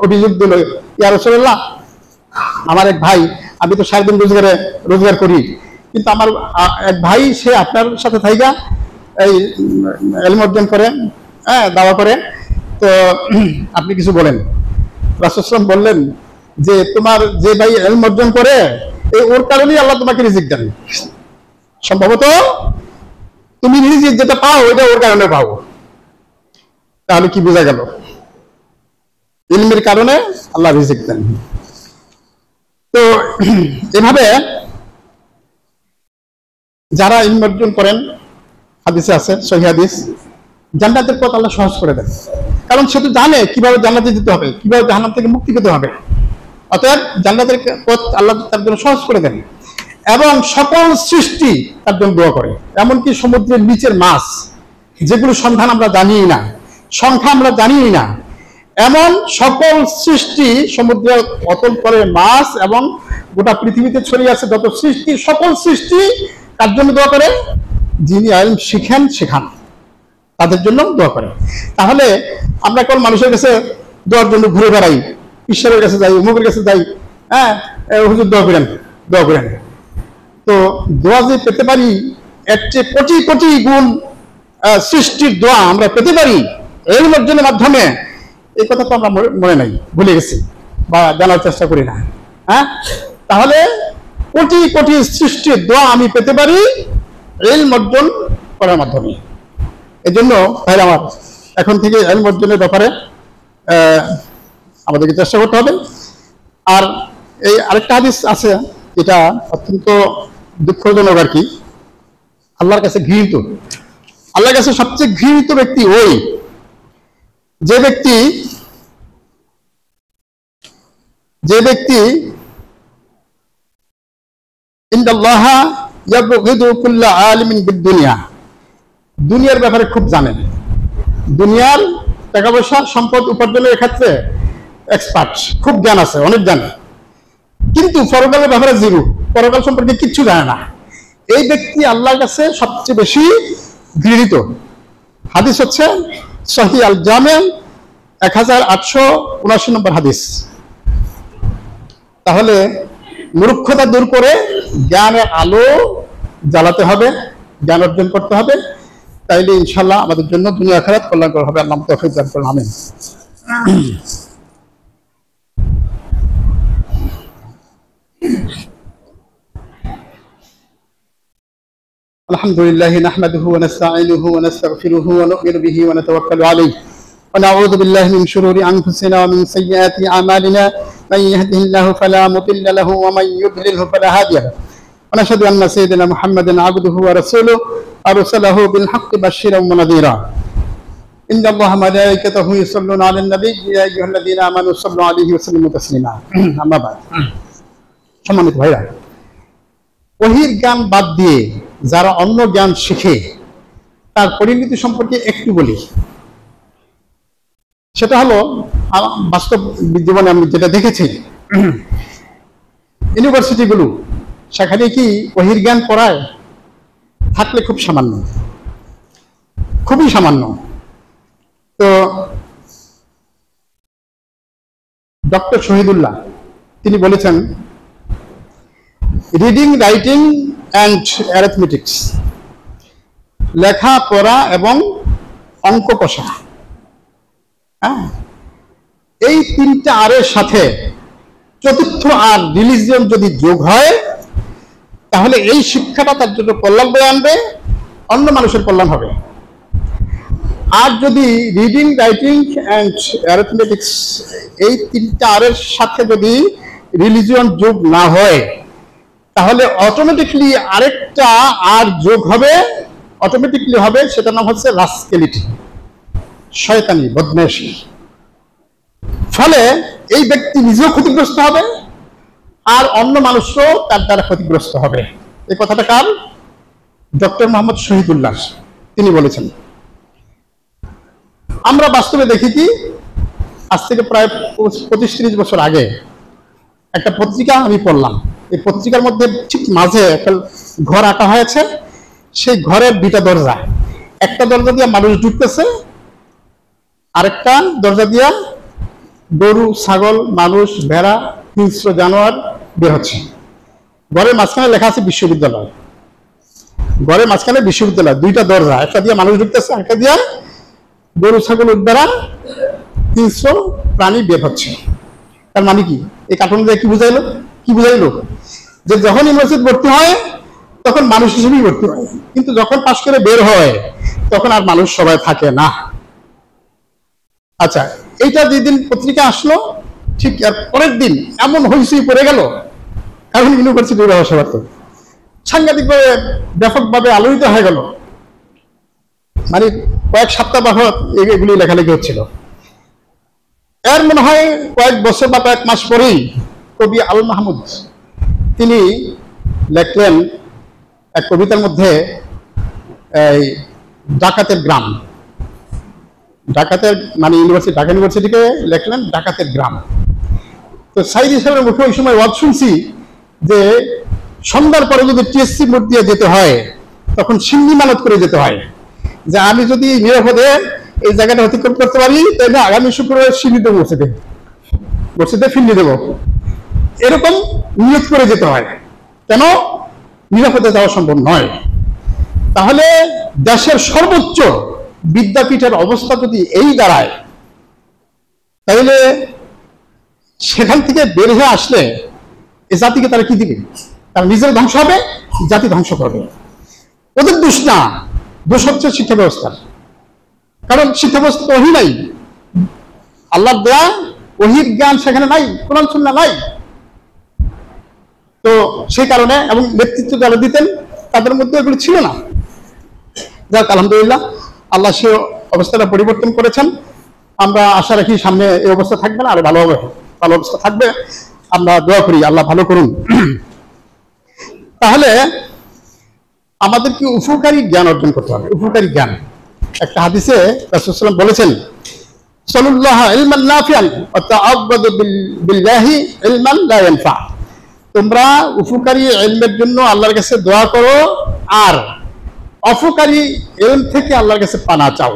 অভিযোগ দিল, ইয়া রাসূলুল্লাহ, আমার এক ভাই, আমি তো সারাদিন রোজগার করি, কিন্তু আমার এক ভাই সে আপনার সাথে থাইকা এই ইলম অর্জন করে, হ্যাঁ, দাওয়া করে, তো আপনি কিছু বলেন। রাসূল সাল্লাল্লাহু আলাইহি ওয়াসাল্লাম বললেন যে তোমার যে ভাই ইলম অর্জন করে, এই ওর কারণেই আল্লাহ তোমাকে রিজিক দেন। সম্ভবত তুমি রিজিক যেটা পাও, এটা ওর কারণে পাও। তাহলে কি বোঝা গেল? ইলমের কারণে আল্লাহ রিজিক দেন। তো এভাবে যারা ইলম অর্জন করেন, হাদিসে আছে, সহিহ হাদিস, জান্নাতের পথ আল্লাহ সহজ করে দেন। কারণ সে তো জানে কিভাবে জান্নাতে যেতে হবে, কিভাবে জাহান্নাম থেকে মুক্তি পেতে হবে। অতএব জান্নাতের পথ আল্লাহ তার জন্য সহজ করে দেন এবং সকল সৃষ্টি তার জন্য দোয়া করে। এমনকি সমুদ্রের নিচের মাছ, যেগুলো সন্ধান আমরা জানি না, সংখ্যা আমরা জানি না, এমন সকল সৃষ্টি, সমুদ্রের অতল তলের মাছ এবং গোটা পৃথিবীতে ছড়িয়ে আছে যত সৃষ্টি, সকল সৃষ্টি তার জন্য দোয়া করে যিনি ইলম শেখান তাদের জন্য দোয়া করে। তাহলে আমরা কেবল মানুষের কাছে দোয়ার জন্য ঘুরে বেড়াই, ঈশ্বরের কাছে যাই, অমুকের কাছে যাই, হ্যাঁ হুজুর দোয়া করেন, দোয়া করেন। তো দোয়া যে পেতে পারি, এর চেয়ে কোটি কোটি গুণ সৃষ্টির দোয়া আমরা পেতে পারি এই অর্জনের মাধ্যমে, এই কথা তো আমরা মনে নাই, ভুলে গেছি বা জানার চেষ্টা করি না। হ্যাঁ, তাহলে কোটি কোটি সৃষ্টির দোয়া আমি পেতে পারি ইলম অর্জন করার মাধ্যমে। এই জন্য ভাই আমার এখন থেকে ইলম অর্জনের ব্যাপারে আমাদেরকে চেষ্টা করতে হবে। আর এই আরেকটা হাদিস আছে, এটা অত্যন্ত দুঃখজনক আর কি, আল্লাহর কাছে ঘৃণিত। আল্লাহর কাছে সবচেয়ে ঘৃণিত ব্যক্তি ওই যে ব্যক্তি ইনদাল্লাহা ইয়াবগিদু কুল্লা আলিমিন বিদ-দুনিয়া, দুনিয়ার ব্যাপারে খুব জানেন, দুনিয়ার টাকা পয়সা সম্পদ উপার্জনের ক্ষেত্রে এক্সপার্ট, খুব জ্ঞান আছে, অনেক জানে, কিন্তু পরকালের ব্যাপারে জিরো, পরকাল সম্পর্কে কিচ্ছু জানে না। এই ব্যক্তি আল্লাহর কাছে সবচেয়ে বেশি ঘৃণিত। হাদিস হচ্ছে সহিহ আল জামে 1879 নম্বর হাদিস। তাহলে মূর্খতা দূর করে জ্ঞানের আলো জ্বালাতে হবে, জ্ঞান অর্জন করতে হবে, তাইলে ইনশাআল্লাহ আমাদের জন্য দুনিয়া আখিরাত কল্যাণকর হবে। আল্লাহ তৌফিক দান করুন, আমিন। আলহামদুলিল্লাহ নাহমাদুহু ওয়া নাস্তাঈনুহু ওয়া নাস্তাগফিরুহু ওয়া নু'মিনু বিহি ওয়া নাতাওয়াক্কালু আলাইহি ওয়া নাউযু বিল্লাহি মিন শুরুরি আনফুসিনা ওয়া মিন সাইয়্যাতি আ'মালিনা মান ইয়াহদিহিল্লাহু ফালা মুদিল্লা লাহু ওয়া মান ইউদ্লিলহু ফালা হাদিয়া লাহু ওয়া নাশহাদু আন্না সাইয়্যিদানা মুহাম্মাদান আবদুহু ওয়া রাসূলুহু আরসালাহু বিল হাক্কি বাশশিরান ওয়া নাযীরা ইন্নাল্লাহা মালায়েকাতাহু ইউসাল্লুনা আলান নবী ইয়া আইয়ুহাল্লাযীনা আমানু সাল্লু আলাইহি ওয়া সাল্লিমু তাসলিমা। আম্মা বাদ, সম্মানিত ভাইরা, ওহীর জ্ঞান বাদ দিয়ে যারা অন্য জ্ঞান শিখে তার পরিণতি সম্পর্কে একটু বলি। সেটা হলো বাস্তব জীবনে আমি যেটা দেখেছি, ইউনিভার্সিটিগুলো সেখানে কি ওহীর জ্ঞান পড়ায়? থাকলে খুব সামান্য, খুবই সামান্য। তো ডক্টর শহীদুল্লাহ তিনি বলেছেন, রিডিং, রাইটিং অ্যান্ড অ্যারিথমেটিক্স, লেখা পড়া এবং অঙ্ক কষা, হ্যাঁ, এই তিনটা আরের সাথে চতুর্থ আর রিলিজিয়ন যদি যোগ হয় তাহলে এই শিক্ষাটা তার জন্য কল্যাণ বয়ে আনবে, অন্য মানুষের কল্যাণ হবে। আর যদি রিডিং, রাইটিং অ্যান্ড অ্যারিথমেটিক্স এই তিনটা আরের সাথে যদি রিলিজিয়ন যোগ না হয় তাহলে অটোমেটিকলি আরেকটা আর যোগ হবে, অটোমেটিকলি হবে, সেটার নাম হচ্ছে রাস্কেলিটি, শয়তানি, বদমাইশি। ফলে এই ব্যক্তি নিজেও ক্ষতিগ্রস্ত হবে আর অন্য মানুষও তার দ্বারা ক্ষতিগ্রস্ত হবে। এই কথাটা কার? ডক্টর মোহাম্মদ শহীদুল্লাহ তিনি বলেছেন। আমরা বাস্তবে দেখি কি, আজ থেকে প্রায় 25-30 বছর আগে একটা পত্রিকা আমি পড়লাম। এই পত্রিকার মধ্যে ঠিক মাঝে একটা ঘর আঁকা হয়েছে, সেই ঘরের দুইটা দরজা, একটা দরজা দিয়ে মানুষ ঢুকতেছে, আরেকটা দরজা দিয়া গরু, ছাগল, মানুষ, ভেড়া, হিংস্র জানোয়ার বের হচ্ছে। ঘরের মাঝখানে লেখা আছে বিশ্ববিদ্যালয়, ঘরের মাঝখানে বিশ্ববিদ্যালয়, দুইটা দরজা, একটা দিয়ে মানুষ ঢুকতেছে, একটা দিয়া গরু, ছাগল, উদ্ধারা, হিংস্র প্রাণী বের হচ্ছে। তার মানে কি? এই কার্টুন দিয়ে কি বুঝাইলো? যে যখন ইউনিভার্সিটি ভর্তি হয় তখন মানুষ হিসেবেই ভর্তি হয়, কিন্তু যখন পাশ করে বের হয় তখন আর মানুষ সবাই থাকে না। আচ্ছা, এইটা যেদিন পত্রিকা আসলো ঠিক আর পরের দিন এমন হইচই পড়ে গেল, কারণ ইউনিভার্সিটির ব্যবসা সাংঘাতিকভাবে ব্যাপকভাবে আলোড়িত হয়ে গেল। মানে কয়েক সপ্তাহ বাবদ এগুলি লেখালেখি হচ্ছিল। এর মনে হয় কয়েক বছর বা কয়েক মাস পরেই কবি আল মাহমুদ তিনি লেখলেন এক কবিতার মধ্যে এই ডাকাতের গ্রাম, ডাকাতের মানে ইউনিভার্সিটি, ঢাকা ইউনিভার্সিটিকে লেখলেন ডাকাতের গ্রাম। তো সাইদ সাহেবের মুখে ওই সময় ওয়াজ শুনছি যে সন্ধ্যার পরে যদি টিএসসি মোড় দিয়ে যেতে হয় তখন সিন্নি মানত করে যেতে হয়, যে আমি যদি নিরাপদে এই জায়গাটা অতিক্রম করতে পারি তাহলে আগামী শুক্রবার সিন্নিতে মসজিদে ফিরিয়ে দেবো, এরকম নিয়ত করে যেতে হয়। কেন? নিরাপদে যাওয়া সম্ভব নয়। তাহলে দেশের সর্বোচ্চ বিদ্যাপীঠের অবস্থা যদি এই দাঁড়ায়, তাহলে সেখান থেকে বের হয়ে আসলে এ জাতিকে তারা কি দিবে? তারা নিজের ধ্বংস হবে, জাতি ধ্বংস করবে। ওদের দোষ না, দোষ হচ্ছে শিক্ষা ব্যবস্থার। কারণ শিক্ষা ব্যবস্থা ওহী নাই, আল্লাহর দেয়া ওহীর জ্ঞান সেখানে নাই, কোরআন সুন্নাহ নাই। তো সেই কারণে, এবং নেতৃত্ব যারা দিতেন তাদের মধ্যে এগুলো ছিল না। যাক, আলহামদুলিল্লাহ আল্লাহ সে অবস্থাটা পরিবর্তন করেছেন। আমরা আশা রাখি সামনে এই অবস্থা থাকবে না, আরো ভালো হবে, ভালো অবস্থা থাকবে। আমরা দোয়া করি আল্লাহ ভালো করুন। তাহলে আমাদেরকে উপকারী জ্ঞান অর্জন করতে হবে। উপকারী জ্ঞান, একটা হাদিসে রাসূলুল্লাহ সাল্লাল্লাহু আলাইহি ওয়াসাল্লাম বলেছেন, সাল্লাল্লাহু ইলমান নাফিআন ওয়া তাআব্বাদু বিল্লাহি ইলমান লা ইয়ানফা। তোমরা উপকারী ইলমের জন্য আল্লাহর কাছে দোয়া করো আর অপকারী ইলম থেকে আল্লাহর কাছে পানা চাও।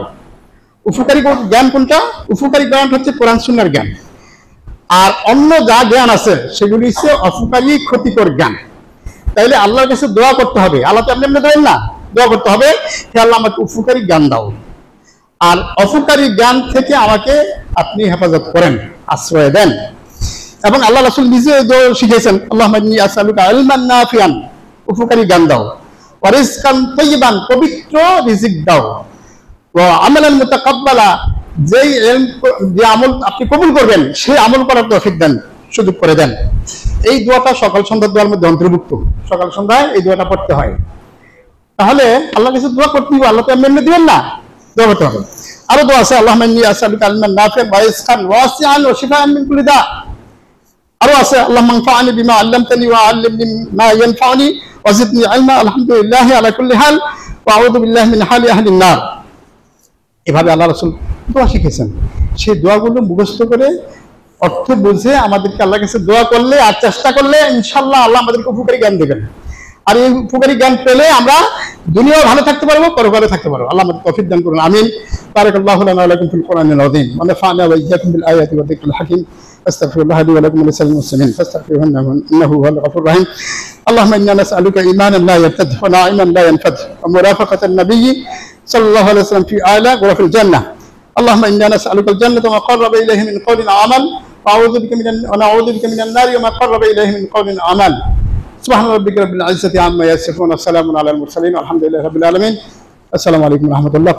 উপকারী জ্ঞান কোনটা? উপকারী জ্ঞান হচ্ছে কোরআন সুন্নাহর জ্ঞান। আর অন্য যা জ্ঞান আছে সেগুলি হচ্ছে অপকারী ক্ষতিকর জ্ঞান। তাইলে আল্লাহর কাছে দোয়া করতে হবে। আল্লাহ তো আপনি দেবেন না, দোয়া করতে হবে হে আল্লাহ আমাকে উপকারী জ্ঞান দাও, আর অপকারী জ্ঞান থেকে আমাকে আপনি হেফাজত করেন, আশ্রয় দেন। এবং আল্লাহ রাসূল নিজে শিখিয়েছেন, আল্লাহুম্মা ইন্নী আসআলুকা ইলমান নাফিআন, উপকারী জ্ঞান দাও, ওয়া রিজকান তাইয়িবান, পবিত্র রিজিক দাও, ওয়া আমালান মুতাকাব্বালা, যেই যে আমল আপনি কবুল করবেন সেই আমল করার তৌফিক দেন, সুযোগ করে দেন। এই দোয়াটা সকাল সন্ধ্যার দোয়ার মধ্যে অন্তর্ভুক্ত। সকাল সন্ধ্যায় এই দোয়াটা পড়তে হয়। তাহলে আল্লাহর কাছে দোয়া করতে হবে, আল্লাহ তো এমনি দিবেন না, দোয়া করতে হবে। আরো দোয়া আছে, আল্লাহুম্মা ইন্নী আসআলুকা ইলমান নাফিআন ওয়া রিজকান ওয়াসিআন ওয়া শিফাআন মিন কুল্লি দা। আরো আছে, আল্লাহুম্মা আনফা'নি বিমা আল্লামতানি ওয়া আল্লিমনি মা ইয়ানফা'নি ওয়া জিদনি ইলমা, আলহামদুলিল্লাহি আলা কুল্লি হাল ওয়া আউযু বিল্লাহি মিন হালি আহলিন নার। এভাবে আল্লাহ রাসূল দোয়া শিখেছেন। সেই দোয়াগুলো মুখস্থ করে অর্থ বুঝে আমাদেরকে আল্লাহর কাছে দোয়া করলে আর চেষ্টা করলে ইনশাআল্লাহ আল্লাহ আমাদেরকে উপকারী জ্ঞান দেবেন। আর এই উপকারী জ্ঞান পেলে আমরা দুনিয়াও ভালো থাকতে পারবো, পরকালে থাকতে পারবো। আল্লাহ আমাদের তৌফিক দান করুন, আমিন। বারাকাল্লাহু লানা ওয়া লাকুম ফিল কুরআনিল আযীম ওয়া নাফা'না ওয়া ইয়্যাকুম বিল আয়াতি ওয়া যিকরিল হাকীম। আস্তাগফিরুল্লাহ লি ওয়া লাকুম ওয়া লিসাইরিল মুসলিমিন ফাস্তাগফিরুহু ইন্নাহু হুয়াল গফুরুর রহিম। اللهم إنا نسألك إيمانا لا يرتد ونعيما لا ينفد ومرافقة النبي صلى الله عليه وسلم في أعلى غرف الجنة. اللهم إنا نسألك الجنة وما قرب إليه من قول وعمل ونعوذ بك من النار وما قرب إليه من قول وعمل. سبحان ربك رب العزة عما يصفون وسلام على المرسلين والحمد لله رب العالمين. السلام عليكم ورحمة الله.